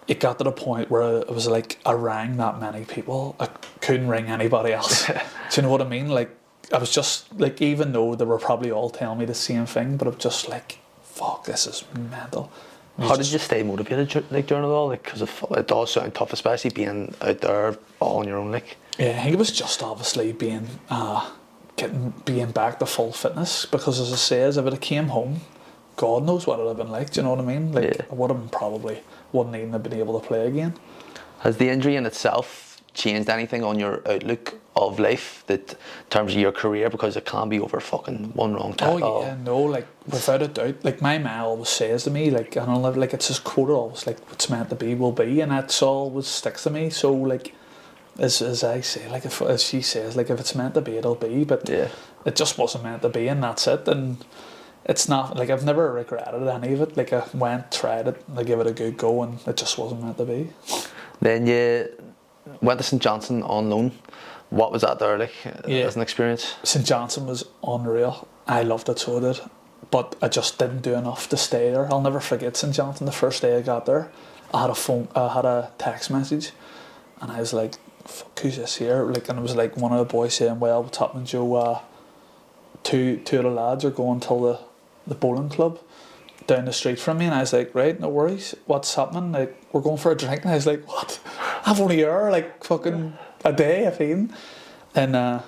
it got to the point where it was like I rang that many people, I couldn't ring anybody else. Do you know what I mean? Like, I was just like, even though they were probably all telling me the same thing, but I'm just like, fuck, this is mental. How did you stay motivated like during it all? Like, because it does sound tough, especially being out there all on your own. Like, yeah, I think it was just obviously being back to full fitness, because as I say, if it came home, God knows what it would have been like. Do you know what I mean? Like, I would have probably wouldn't even have been able to play again. Has the injury in itself changed anything on your outlook of life, that in terms of your career, because it can be over fucking one wrong tackle? Oh yeah, no, like without a doubt. Like my ma always says to me, like, and I'll never, like, it's just quoted always, like, what's meant to be will be, and that's always sticks to me. So like, as I say, like, if, as she says, like, if it's meant to be, it'll be. But it just wasn't meant to be, and that's it. And it's not like, I've never regretted any of it. Like, I went, tried it, I gave it a good go, and it just wasn't meant to be. Then you went to St Johnson on loan. What was that there like as an experience? St Johnson was unreal. I loved it, so I did. But I just didn't do enough to stay there. I'll never forget St Johnson. The first day I got there, I had a text message, and I was like, fuck, who's this here? Like, and it was like one of the boys saying, well, what's happening, Joe? Two of the lads are going to the bowling club down the street from me, and I was like, right, no worries, what's happening? Like, we're going for a drink. And I was like, what? I've only here like fucking a day, I feel. And I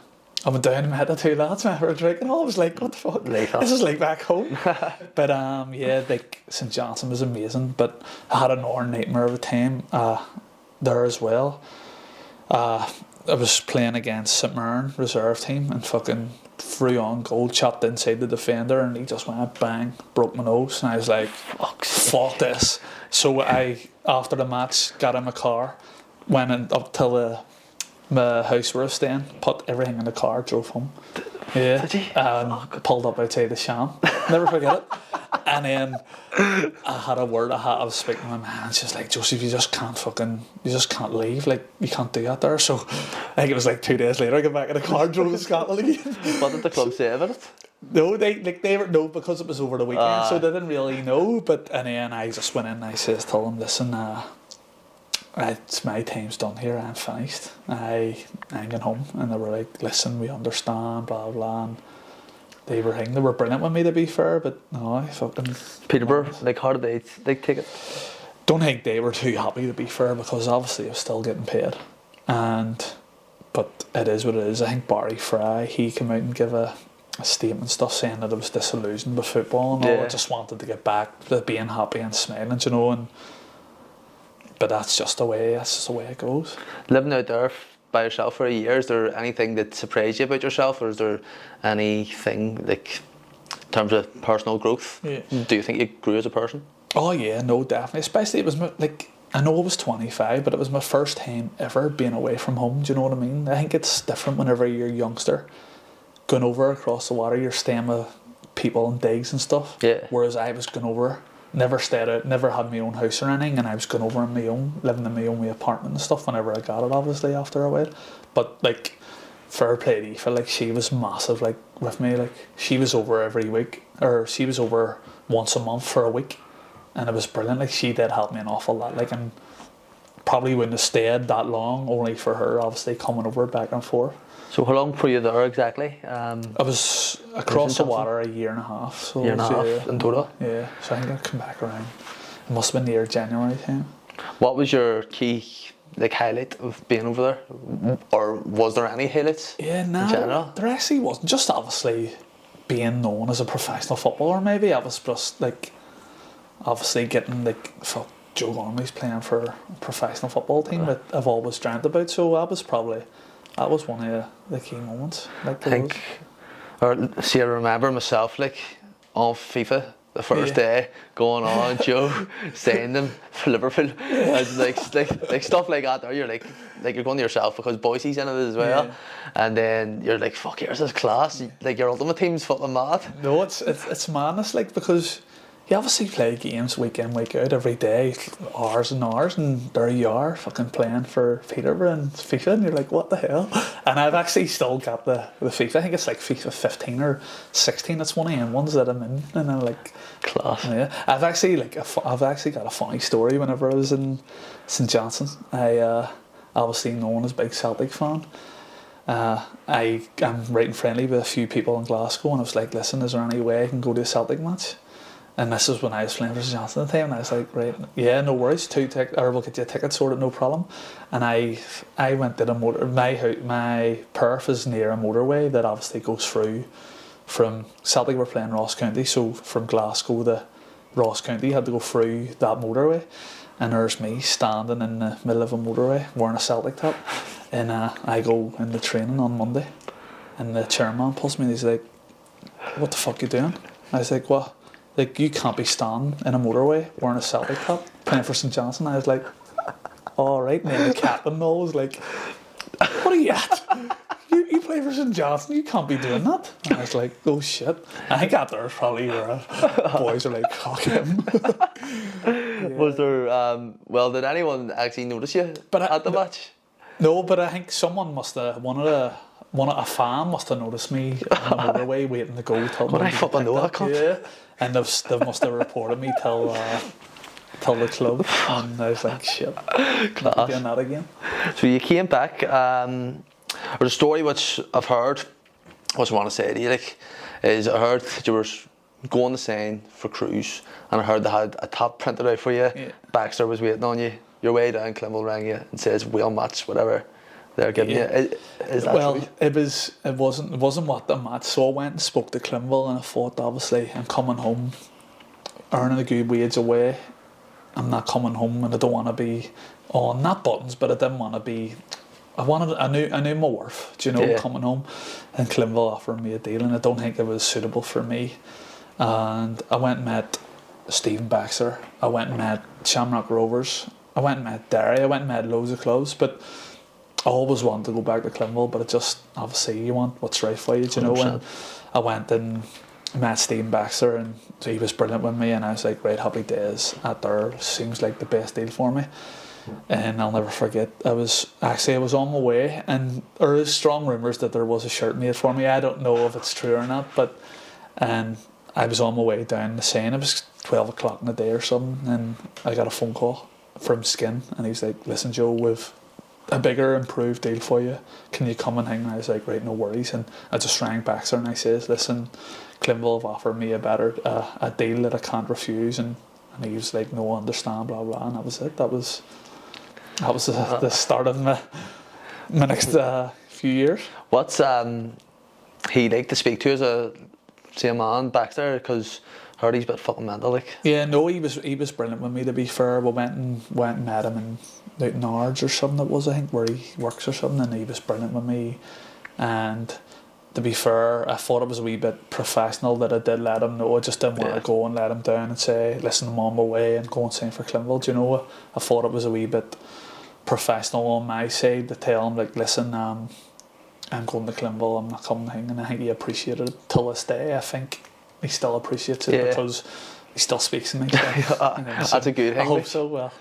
went down and met the two lads, went for a drink, and I was like, what the fuck? This is like back home. But yeah, like, St Johnson was amazing, but I had another nightmare of a time there as well. I was playing against St Mirren reserve team, and fucking threw on goal, chopped inside the defender, and he just went bang, broke my nose, and I was like, fuck this. So I, after the match, got in my car, went up to my house where I was staying, put everything in the car, drove home. Yeah. Did you? Pulled up outside the Sham. Never forget it. And then I had a word. I was speaking to my man. She's like, Joseph, you just can't leave. Like, you can't do that there. So I think it was like 2 days later, I got back in the car, drove to Scotland again. What did the club say about it? No, they were no, because it was over the weekend, so they didn't really know. But and then I just went in and I says, tell them, listen, it's my time's done here, I'm finished, I'm going home. And they were like, listen, we understand, blah blah. And they were brilliant with me, to be fair, but no, I fucking Peterborough, like, how did they take it? Don't think they were too happy, to be fair, because obviously I was still getting paid, but it is what it is. I think Barry Fry, he came out and gave a statement stuff saying that I was disillusioned with football and all. I just wanted to get back to being happy and smiling, you know. And but that's just the way it goes. Living out there by yourself for a year, is there anything that surprised you about yourself, or is there anything like in terms of personal growth? Yeah. Do you think you grew as a person? Oh yeah, no, definitely. Especially it was like, I know I was 25, but it was my first time ever being away from home. Do you know what I mean? I think it's different whenever you're a youngster, going over across the water, you're staying with people in digs and stuff. Yeah. Whereas I was going over, never stayed out, never had my own house or anything, and I was going over on my own, living in my own wee apartment and stuff whenever I got it, obviously, after a while. But like, fair play to Aoife, like, she was massive, like, with me. Like, she was over every week, or she was over once a month for a week, and it was brilliant. Like, she did help me an awful lot, like, and probably wouldn't have stayed that long, only for her obviously coming over back and forth. So how long were you there exactly? I was across the water a year and a half. So year and a half in total? Yeah, so I think I come back around. It must have been near January time. What was your key highlight of being over there? Or was there any highlights in general? There actually wasn't. Just obviously being known as a professional footballer, maybe. I was just like, obviously getting like, fuck, Joe Gormley's playing for a professional football team that I've always dreamt about. So that was one of the key moments. Like, I think, I remember myself, like, on FIFA the first day, going on, Joe, saying them for Liverpool, like stuff like that. Or you're like you're going to yourself because Boise's in it as well, and then you're like, fuck, here's this class. Like, your ultimate team's fucking mad. No, it's madness, like, because you obviously play games week in, week out, every day, hours and hours, and there you are, fucking playing for Peterborough and FIFA, and you're like, what the hell? And I've actually still got the FIFA. I think it's like FIFA 15 or 16. It's one of them ones that I'm in, and I'm like, class. Yeah, I've actually got a funny story. Whenever I was in St Johnstone, I obviously known as a big Celtic fan. I am right and friendly with a few people in Glasgow, and I was like, listen, is there any way I can go to a Celtic match? And this is when I was playing for St Johnstone at the time, and I was like, right, yeah, no worries, we'll get you a ticket sorted, no problem. And I went to the my perf is near a motorway that obviously goes through from Celtic. Were playing Ross County, so from Glasgow to Ross County, you had to go through that motorway. And there's me standing in the middle of a motorway wearing a Celtic top. And I go in the training on Monday, and the chairman pulls me and he's like, what the fuck you doing? I was like, what? Like, you can't be standing in a motorway wearing a Celtic top playing for St Johnstone. I was like, all right. And then the captain was like, what are you at? You play for St Johnstone, you can't be doing that. And I was like, oh shit. I think out there probably where boys are like, fuck him. Yeah. Was there, did anyone actually notice you at the match? No, but I think someone must have, a fan must have noticed me on the motorway waiting to go. But I fucking know that cunt. Yeah, and they must have reported me till the club, and I was like, shit, class. Doing that again. So you came back, or the story which I've heard, what I want to say to you, like, is I heard that you were going to sign for Cruise, and I heard they had a top printed out for you. Yeah. Baxter was waiting on you. Your way down, Clinville rang you and says we'll match whatever they're giving you. Is that true? It wasn't what the match. So I went and spoke to Clinville, and I thought, obviously I'm coming home, earning a good wage away. I'm not coming home, and I don't want to be on not buttons, but I didn't want to be. I knew my worth, do you know, yeah. Coming home, and Clinville offered me a deal, and I don't think it was suitable for me. And I went and met Stephen Baxter. I went and met Shamrock Rovers. I went and met Derry. I went and met loads of clubs, but I always wanted to go back to Clinville. But it just, obviously, you want what's right for you, do you know? And I went and met Stephen Baxter, and he was brilliant with me, and I was like, right, happy days. At there seems like the best deal for me. And I'll never forget, I was on my way, and there is strong rumours that there was a shirt made for me. I don't know if it's true or not, but I was on my way down the Seine. It was 12 o'clock in the day or something, and I got a phone call from Skin, and he's like, listen Joe, we've a bigger improved deal for you, can you come and hang? And I was like, right, no worries. And I just rang Baxter and I says, listen, Clinville have offered me a better a deal that I can't refuse, and he was like, no, I understand, blah blah. And that was it. That was the start of my next few years. What's he like to speak to as a same man, Baxter? Because I heard he's a bit fucking mental, like. Yeah, no, he was brilliant with me, to be fair. We went and met him in Newton Ards or something, it was, I think, where he works or something, and he was brilliant with me. And to be fair, I thought it was a wee bit professional that I did let him know. I just didn't want to go and let him down and say, listen, I'm on my way, and go and sign for Clinville. Do you know, I thought it was a wee bit professional on my side to tell him, like, listen, I'm going to Clinville, I'm not coming hang. And I think he appreciated it till this day. I think he still appreciates it because he still speaks to me. So, that's a good thing. I hope so. Well,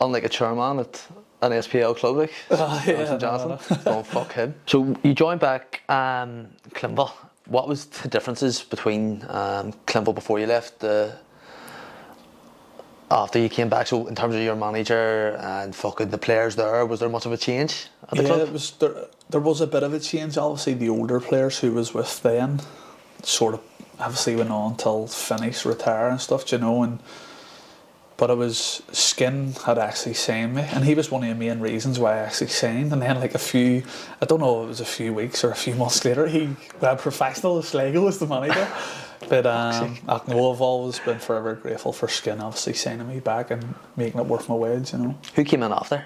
unlike a chairman at an SPL club, like St Johnstone, don't fuck him. So you joined back Clinville. What was the differences between Clinville before you left, after you came back? So in terms of your manager and fucking the players there, was there much of a change at the club? There was a bit of a change. Obviously the older players who was with then sort of obviously went on till finish, retire and stuff, you know, but it was Skin had actually signed me, and he was one of the main reasons why I actually signed. And then like I don't know if it was a few weeks or a few months later, he went professional. Sligo was the manager. But I've always been forever grateful for Skin obviously signing me back and making it worth my wage, you know. Who came in after?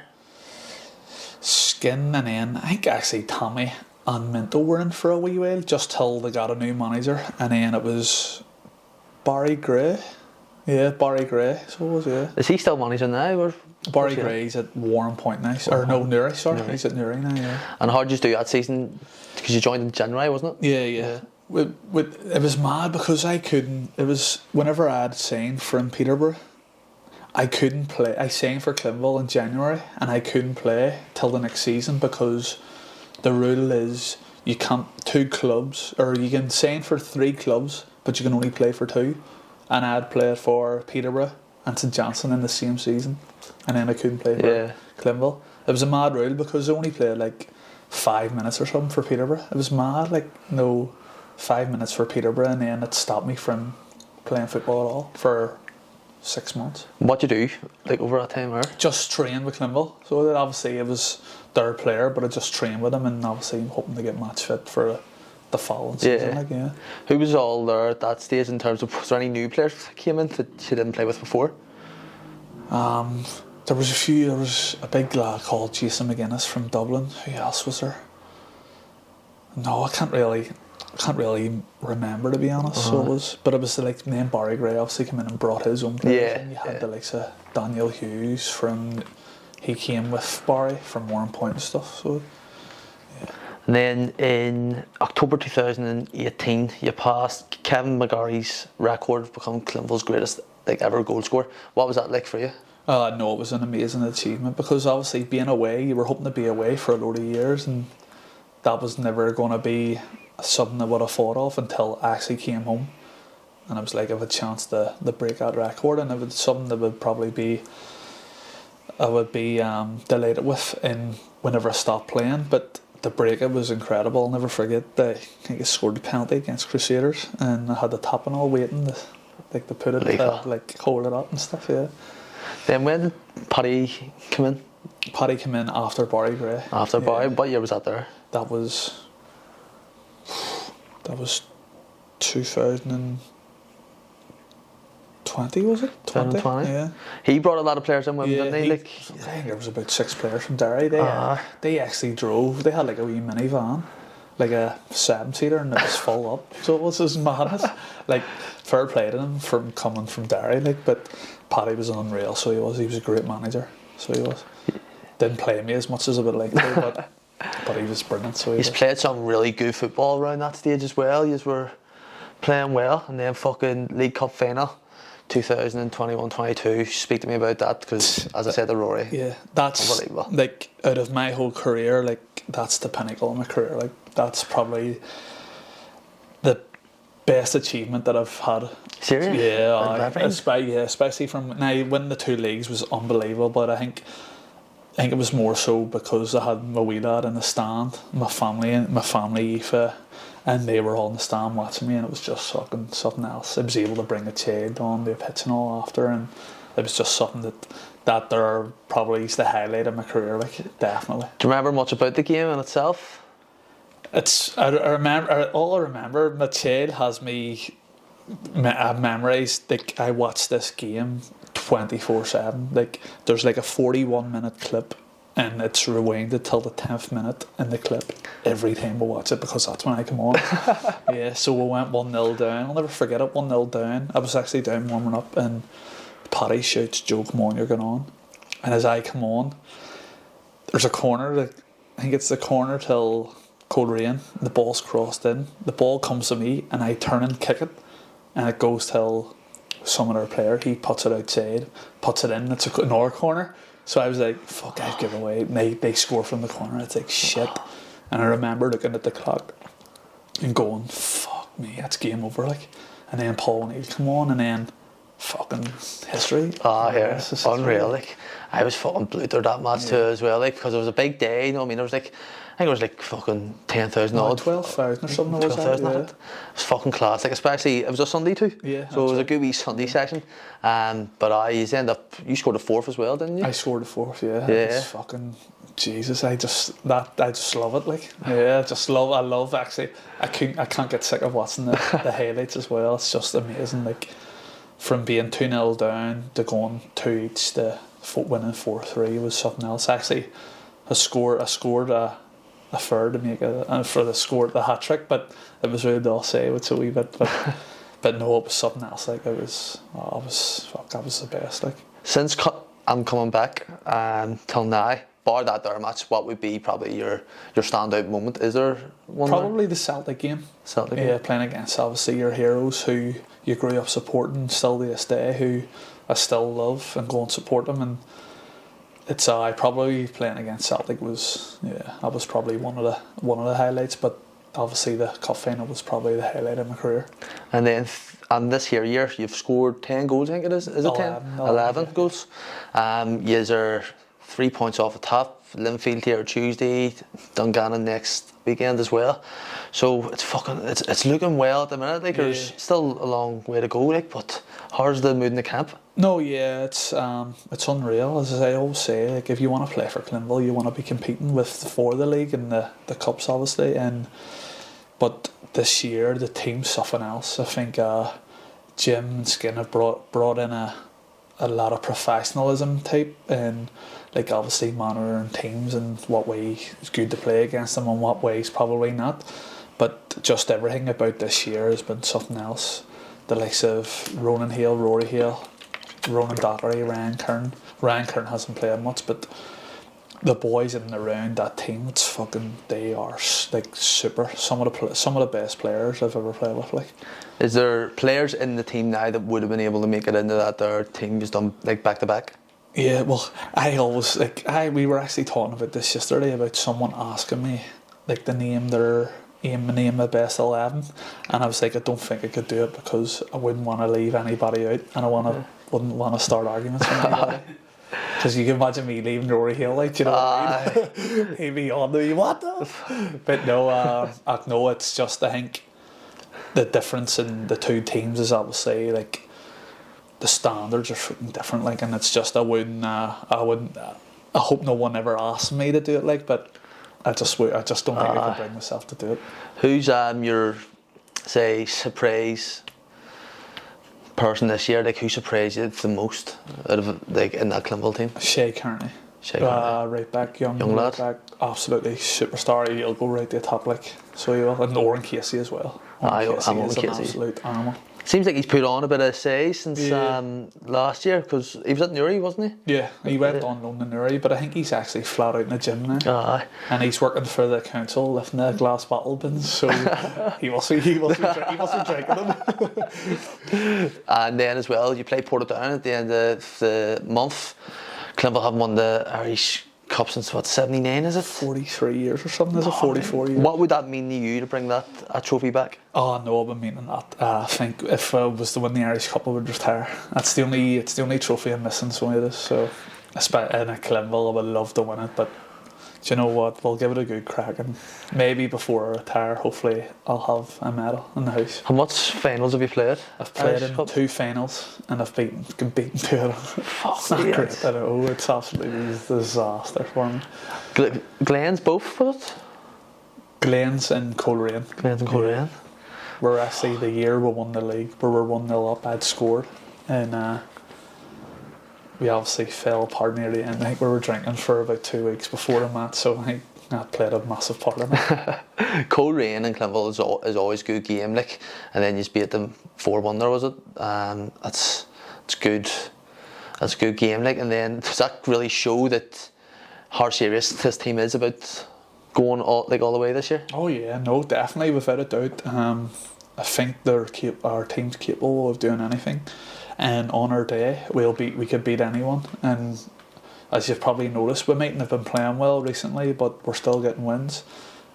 Skin, and then I think actually Tommy and Minto were in for a wee while, just till they got a new manager, and then it was Barry Gray. Yeah, Barry Gray. So it was, yeah. Is he still managing now? Or Barry Gray's at Warren Point now. Or no, Newry, sorry. Newry. He's at Newry now, yeah. And how did you do that season? Because you joined in January, wasn't it? Yeah. it was mad because I couldn't. It was whenever I had signed from Peterborough, I couldn't play. I signed for Clinville in January, and I couldn't play till the next season because the rule is you can't 2 clubs, or you can sign for 3 clubs, but you can only play for 2. And I'd played for Peterborough and St Johnstone in the same season, and then I couldn't play for Clinville. It was a mad rule because I only played like 5 minutes or something for Peterborough. It was mad, like 5 minutes for Peterborough, and then it stopped me from playing football at all for 6 months. What you do like over that time, or just trained with Clinville. So that obviously it was their player, but I just trained with him, and obviously hoping to get match fit for the following season. Who was all there at that stage in terms of, was there any new players that came in that you didn't play with before? There was a few. There was a big lad called Jason McGuinness from Dublin. Who else was there? No, I can't really remember, to be honest. So it was, but it was like name Barry Gray obviously came in and brought his own players. And you had the likes of Daniel Hughes he came with Barry from Warren Point and stuff. So And then in October 2018, you passed Kevin McGarry's record of becoming Clinville's greatest ever goal scorer. What was that like for you? No, it was an amazing achievement because obviously being away, you were hoping to be away for a load of years, and that was never going to be something I would have thought of until I actually came home. And I was like, I have a chance to break that record, and it was something that would probably I would be delighted with whenever I stopped playing. But the break, it was incredible. I'll never forget I think I scored the penalty against Crusaders, and I had the tap and all waiting to put it hold it up and stuff. Then when did Paddy come in? Paddy came in after Barry Gray. After Barry, what year was that there? That was 2020, was it? 2020? Yeah. He brought a lot of players in with him, didn't he? I think there was about 6 players from Derry. They actually drove. They had like a wee minivan, like a 7-seater, and it was full up. So it was as madness. Like, fair play to them from coming from Derry. But Paddy was unreal. So he was a great manager. So he was. Didn't play me as much as I would like to, but he was brilliant. So he's played some really good football around that stage as well. You were playing well, and then fucking League Cup final 2021-22. Speak to me about that, because as I said to Rory, that's unbelievable. Like, out of my whole career, like, that's the pinnacle of my career. Like, that's probably the best achievement that I've had. Serious? Yeah, especially from now. Winning the 2 leagues was unbelievable, but I think it was more so because I had my wee lad in the stand, my family, Aoife, and they were all in the stand watching me, and it was just fucking something else. I was able to bring a child on the pitch and all after, and it was just something that there probably is the highlight of my career, like, definitely. Do you remember much about the game in itself? I remember my child has me memories. Like, I watched this game 24/7. Like, there's like a 41-minute clip, and it's rewinded till the 10th minute in the clip every time we watch it, because that's when I come on. So we went 1-0 down. I'll never forget it. 1-0 down. I was actually down warming up, and Paddy shouts, "Joe, come on, you're going on." And as I come on, there's a corner. I think it's the corner till Coleraine. The ball's crossed in. The ball comes to me, and I turn and kick it, and it goes till some other player. He puts it outside, puts it in. It's another corner. So I was like, fuck, I've given away. And they score from the corner. It's like, shit. And I remember looking at the clock and going, fuck me, that's game over. Like, and then Paul O'Neill come on, and then fucking history. It's unreal. Like, I was fucking blued through that match too as well. Like, because it was a big day. You know what I mean? There was like, I think it was like fucking 10,000 odd. 12,000 or something. 12,000. It was fucking class. Like, especially it was a Sunday too. Yeah. So it was a good wee Sunday section. But you scored a 4th as well, didn't you? I scored a 4th. Yeah. It's fucking Jesus. I just love it. Like, I love actually. I can't get sick of watching the highlights as well. It's just amazing. Like, from being 2-0 down to going 2 each to winning 4-3 was something else. Actually, I scored a third to make it, and for the hat trick, but it was really dull say it's a wee bit, but no, it was something else. Like, that was the best. Like, Since I'm coming back till now, bar that there match, what would be probably your standout moment? Is there one? Probably the Celtic game. Celtic game. Playing against obviously your heroes who you grew up supporting still to this day, who I still love and go and support them. And it's probably playing against Celtic was that was probably one of the highlights. But obviously the cup final was probably the highlight of my career. And then this year you've scored 10 goals, I think it is. Is it 10? 11 goals. Yous are 3 points off the top. Linfield here Tuesday, Dungannon next weekend as well. So it's looking well at the minute. Like there's still a long way to go. Like, but how's the mood in the camp? No, it's unreal. As I always say, like if you want to play for Clinville, you want to be competing for the league and the cups, obviously. But this year the team's something else. I think Jim and Skin have brought in a lot of professionalism type, and like obviously monitoring teams and what way is good to play against them and what ways probably not. But just everything about this year has been something else. The likes of Ronan Hale, Rory Hale, Ronan Dockery, Ryan Kern. Ryan Kern hasn't played much, but the boys in and around that team, they are like super. Some of the best players I've ever played with. Like, is there players in the team now that would have been able to make it into that their team has done like back to back? Yeah, well, we were actually talking about this yesterday about someone asking me like to name the best 11, and I was like, I don't think I could do it because I wouldn't want to leave anybody out, and I wouldn't want to start arguments with anybody. Because you can imagine me leaving Rory Hill, like, you know what I mean? He'd be on to me, what the? But no, it's just, I think the difference in the two teams is obviously like the standards are freaking different, like, and it's just I hope no one ever asks me to do it, like, but I just don't think I can bring myself to do it. Who's your, say, surprise person this year? Like, who surprised you the most out of like in that Clinville team? Shay Kearney. Right back, young lad. Right back, absolutely superstar. He'll go right to the top, like, so he will. And Oran Casey as well. I'm Casey Oran is Casey. An absolute animal. Seems like he's put on a bit of size since last year, because he was at Newry, wasn't he? Yeah, he went on loan to Newry, but I think he's actually flat out in the gym now. And he's working for the council, lifting the glass bottle bins, so he must be drinking them. And then as well, you play Portadown at the end of the month. Clinville haven't won the Irish Cup since, what, 79, is it? 43 years or something, is it? 44 years. What would that mean to you to bring that trophy back? Oh no, I've been meaning that. I think if I was to win the Irish Cup, I would retire. It's the only trophy I'm missing, so it is. So, in a Clinville, I would love to win it, but do you know what? We'll give it a good crack, and maybe before I retire, hopefully I'll have a medal in the house. How much finals have you played? I've played in 2 finals, and I've beaten 2 of them. It's not great, I know. It's absolutely a disaster for me. Glens both, was it? Glens and Coleraine. Glens and Coleraine. We're actually the year we won the league, where we were 1-0 up, I'd scored, and we obviously fell apart near the end. I think we were drinking for about 2 weeks before the match, so I think that played a massive part in it. Coleraine and Clinville is always a good game, like, and then you beat them 4-1 there, was it? It's good. That's a good game, like, and then does that really show that how serious this team is about going all the way this year? Oh yeah, no, definitely, without a doubt. I think our team's capable of doing anything. And on our day, we could beat anyone. And as you've probably noticed, we mightn't have been playing well recently, but we're still getting wins.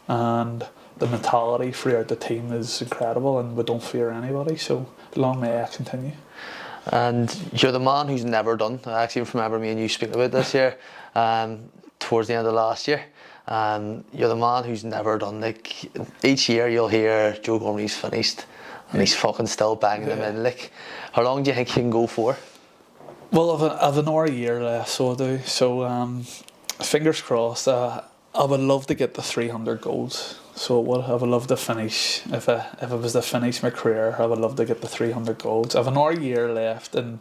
And the mentality throughout the team is incredible, and we don't fear anybody. So long may it continue. And you're the man who's never done. I actually remember me and you speaking about this here towards the end of last year. You're the man who's never done. Like, each year you'll hear Joe Gormley's finished, and he's fucking still banging them in. Like, how long do you think you can go for? Well, I've another year left, so I do. So fingers crossed. I would love to get the 300 goals. So I would love to finish. If it was to finish my career, I would love to get the 300 goals. I've another year left, and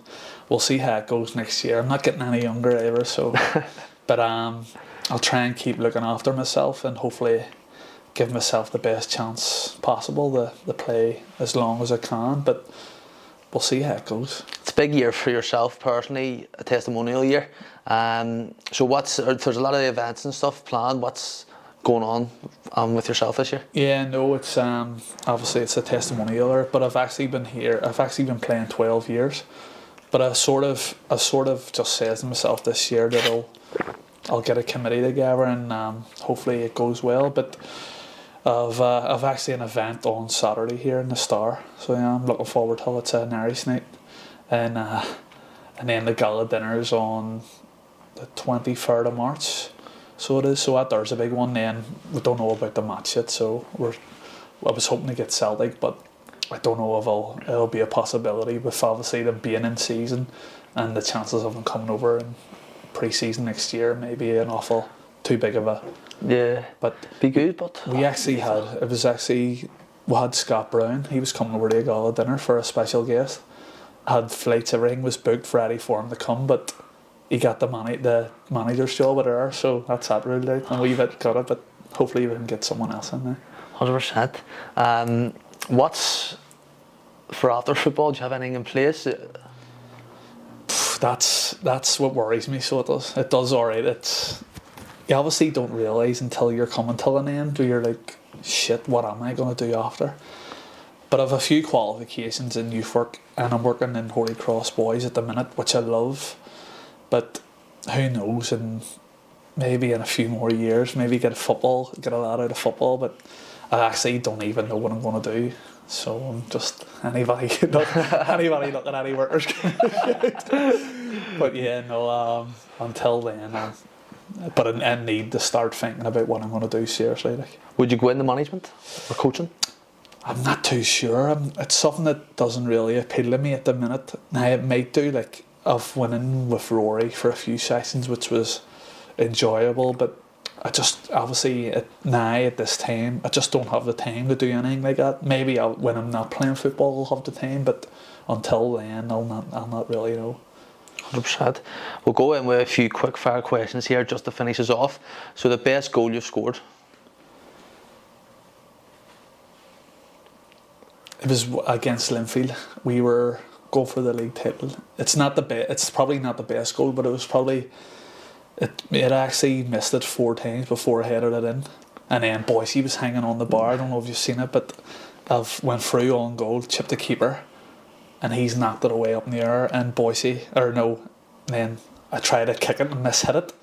we'll see how it goes next year. I'm not getting any younger either, so. But I'll try and keep looking after myself, and hopefully give myself the best chance possible to play as long as I can. But we'll see how it goes. it's a big year for yourself personally, a testimonial year. So there's a lot of events and stuff planned. What's going on with yourself this year? Yeah, no, it's obviously it's a testimonial year, but I've actually been playing 12 years. But I sort of just says to myself this year that I'll get a committee together and hopefully it goes well. But I've actually an event on Saturday here in the Star, so yeah, I'm looking forward to it. It's an Irish night, and then the gala dinner is on the 23rd of March. So it is. So there's a big one. Then we don't know about the match yet. So I was hoping to get Celtic, but I don't know if it'll be a possibility with obviously them being in season and the chances of them coming over in pre-season next year may be an awful too big of a but be good. But we had Scott Brown. He was coming over to a gala dinner for a special guest. Had flights, everything was booked ready for him to come, but he got the manager's job at Ayr, so that's that ruled out. And we got it, but hopefully we can get someone else in there. 100%. What's for after football? Do you have anything in place? That's what worries me. So it does all right. You obviously don't realise until you're coming till an end, where you're like, shit, what am I going to do after? But I have a few qualifications in youth work, and I'm working in Holy Cross Boys at the minute, which I love. But who knows? And maybe in a few more years, maybe get a lot out of football. But I actually don't even know what I'm going to do. So I'm just anybody looking at any workers. But yeah, no. Until then, but I need to start thinking about what I'm going to do seriously. Like, would you go into management or coaching? I'm not too sure. It's something that doesn't really appeal to me at the minute. Now it might do. Like I've went in with Rory for a few sessions, which was enjoyable, but I just obviously at this time I just don't have the time to do anything like that. Maybe when I'm not playing football I'll have the time, but until then I'll not really know. 100%. We'll go in with a few quick fire questions here just to finish us off. So the best goal you've scored? It was against Linfield. We were going for the league title. It's probably not the best goal, but it was probably. It actually missed it 4 times before I headed it in, and then Boise was hanging on the bar. I don't know if you've seen it, but I've went through on goal, chipped the keeper, and he's knocked it away up in the air. And then I tried to kick it and mishit it.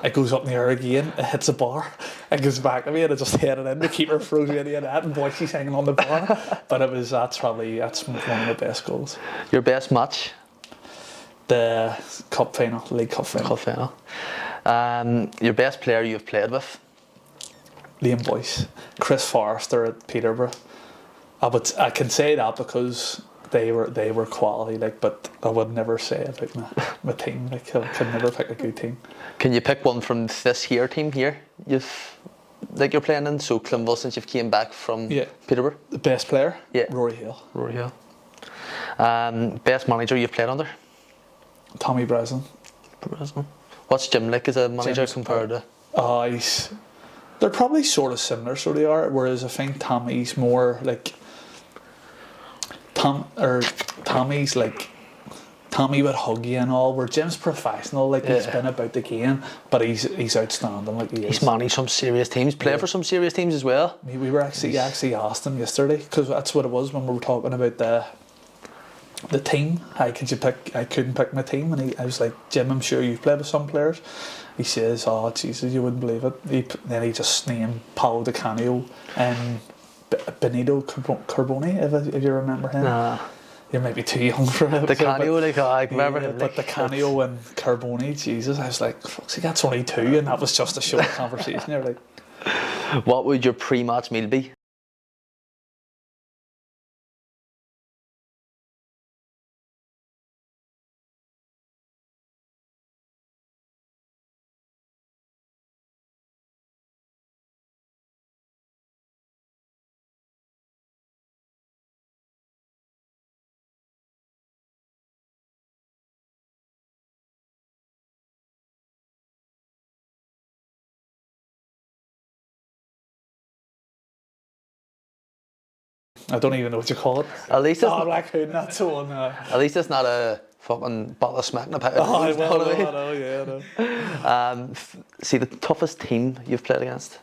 It goes up in the air again. It hits a bar. It goes back to me, and I just headed in. The keeper throws me into that, and Boise's hanging on the bar. But that's one of the best goals. Your best match? The cup final, League Cup final. Your best player you've played with? Liam Boyce, Chris Forrester at Peterborough. I can say that because they were quality, but I would never say about my team. I could never pick a good team. Can you pick one from this here team here you're playing in? So Clinville, since you've came back from Peterborough. The best player? Yeah. Rory Hill. Best manager you've played under? Tommy Breslin. What's Jim like as a manager compared to? They're probably sort of similar, so they are. Whereas I think Tommy's more like Tommy's like Tommy would hug you and all. Where Jim's professional, he's been about the game, but he's outstanding. He's managed some serious teams, played for some serious teams as well. We were actually asked him yesterday because that's what it was when we were talking about the team. I couldn't pick my team, and I was like, Jim, I'm sure you've played with some players. He says, oh Jesus, you wouldn't believe it. Then he just named Paolo Di Canio and Benito Carboni, if you remember him. Nah. You might be too young for it. Di Canio, I remember him. But Di Canio and Carboni, Jesus, I was like, that's only 2, and that was just a short conversation. They were like, what would your pre-match meal be? I don't even know what you call it. At least it's Black Hood, that's the one. At least it's not a fucking bottle of smack in the pocket. I know, yeah, I know. See, the toughest team you've played against?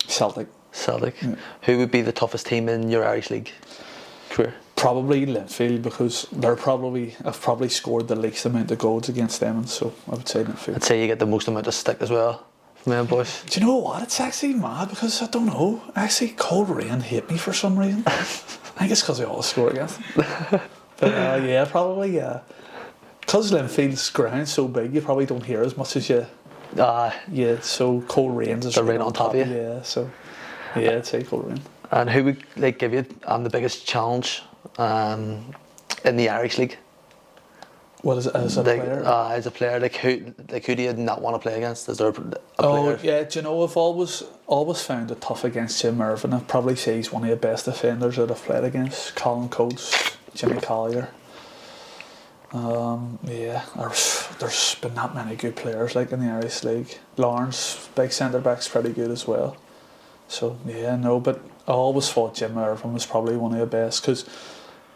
Celtic. Yeah. Who would be the toughest team in your Irish League career? Probably Linfield, because I've probably scored the least amount of goals against them, and so I would say Linfield. I'd say you get the most amount of stick as well from them boys. Do you know what? It's actually mad, because I don't know. Actually, Coleraine hate me for some reason. I think it's because I always score against them. But yeah, probably, yeah. Because Linfield's ground's so big, you probably don't hear as much as you. Yeah, so Coleraine is they're right on top of you. Yeah, so yeah, I'd say Coleraine. And who would give you the biggest challenge in the Irish League? What is it as a player? As a player, who do you not want to play against? Is there a player? Oh yeah, do you know, I've always found it tough against Jim Irvine. I'd probably say he's one of the best defenders that I've played against. Colin Coates, Jimmy Collier. Yeah, there's been not many good players like in the Irish League. Lawrence, big centre back's pretty good as well. So yeah, no, but I always thought Jim Irvine was probably one of the best, because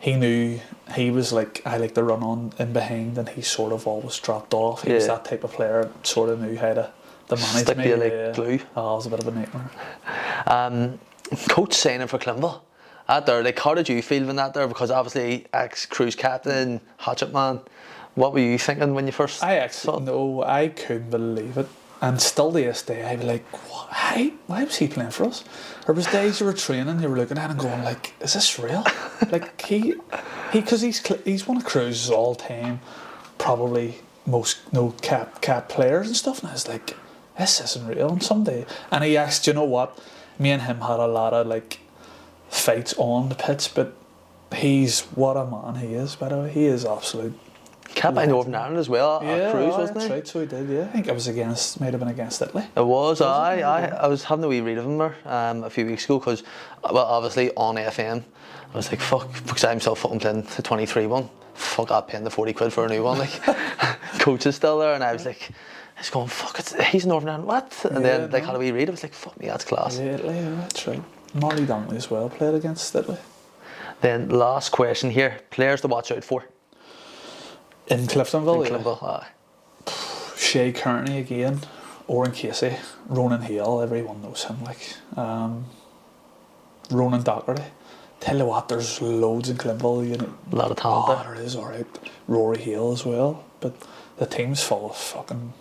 he knew he was like, I like to run on in behind, and he sort of always dropped off. He was that type of player, sort of knew how to manage stick me. To like glue. Oh, it was a bit of a nightmare. Coach signing for Clinville. Out there, like, how did you feel when that there? Because obviously ex-Cruise captain, hatchet man. What were you thinking when you first saw it? No, I couldn't believe it. And still to this day, I'd be like, why was he playing for us? There was days you were training, you were looking at him going like, is this real? Like because he's one of Cruise's all time, probably most cap players and stuff. And I was like, this isn't real. And someday, and he asked, you know what? Me and him had a lot of like fights on the pitch, but what a man he is. By the way, he is absolute. Cap by Northern Ireland as well. Yeah, Cruise, wasn't that's he? right. So he did. Yeah, I think it was might have been against Italy. It was. I was having a wee read of him there a few weeks ago, because, well, obviously on FM, I was like, fuck, because I'm still fucking playing the 23 one. Fuck, I'm paying the 40 quid for a new one. Like, Coach is still there, and I was like, he's going, fuck, he's Northern Ireland, what? And then like had a wee read. I was like, fuck me, that's class. Yeah, Italy, yeah, that's right. Marley Dunkley as well played against Italy. Then last question here: players to watch out for. In Cliftonville, Cliftonville, Shea Kearney again, Oran Casey, Ronan Hale, everyone knows him. Like Ronan Docherty. Tell you what, there's loads in Cliftonville. You know, a lot of talent there is, alright. Rory Hale as well, but the team's full of fucking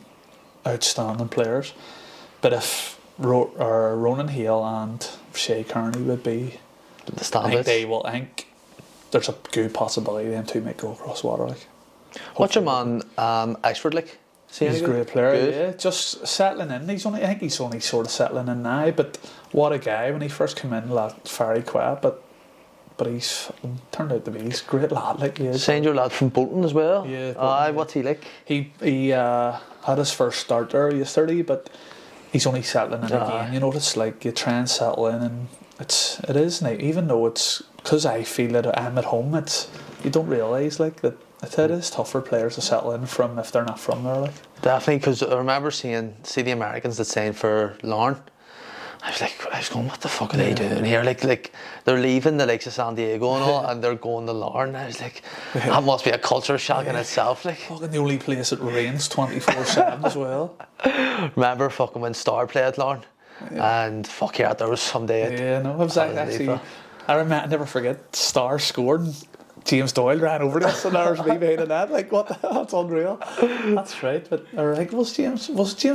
outstanding players. But if Ronan Hale and Shea Kearney would be the standards, I think there's a good possibility them two might go across water. Like. What's your man Ashford like? He's a great player, yeah. Just settling in. I think he's only sort of settling in now, but what a guy. When he first came in, very quiet, but he's turned out to be, he's a great lad. Like, signed your lad from Bolton as well. Yeah. What's he like? He had his first start there yesterday, but he's only settling in again. You know what it's like, you try and settle in, and it is now, even though it's, because I feel that I'm at home, you don't realise like that. It is tough for players to settle in from if they're not from there. Like. Definitely, because I remember seeing the Americans that signed for Larne. I was going, what the fuck are they doing here? Like they're leaving the likes of San Diego and all, and they're going to Larne. I was like, that must be a culture shock in itself. Like, fucking the only place that rains 24/7 as well. Remember fucking when Star played at Larne, and fuck yeah, there was some day. Yeah, no, it was actually. I remember, I never forget. Star scored. And James Doyle ran over us and there's me behind the net. Like, what the hell? That's unreal. That's right. But like, was James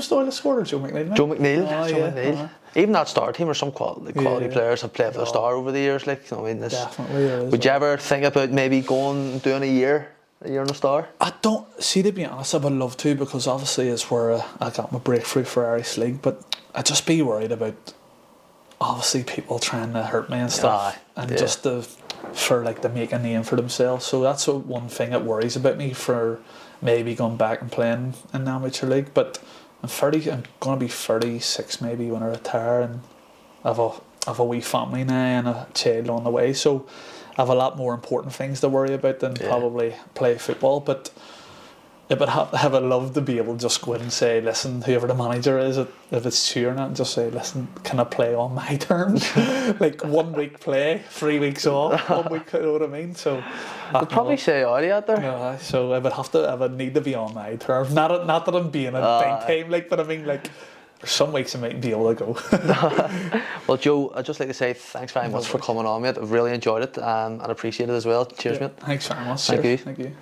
Doyle a scorer or Joe McNeil? Joe McNeil. Even that Star team or some quality players have played for the Star over the years. Like, I mean, definitely. Would you ever think about maybe going and doing a year in the Star? I don't see, to be honest. I would love to, because obviously it's where I got my breakthrough for Irish League. But I'd just be worried about obviously people trying to hurt me and stuff, just for like to make a name for themselves. So that's one thing that worries about me for maybe going back and playing in the amateur league. But I'm going to be 36 maybe when I retire, and I have a wee family now and a child on the way. So I have a lot more important things to worry about than probably play football. But it would have I loved to be able to just go in and say, listen, whoever the manager is, if it's cheering it, and just say, listen, can I play on my terms? Like 1 week play, 3 weeks off, 1 week, you know what I mean? So I'd probably say Audi out there. yeah, so I would need to be on my terms. Not that I'm being a big time, like, but I mean, like, there's some weeks I might be able to go. Well, Joe, I'd just like to say thanks very much for coming on, mate. I've really enjoyed it and appreciate it as well. Cheers, mate. Thanks very much. Thank you. Thank you.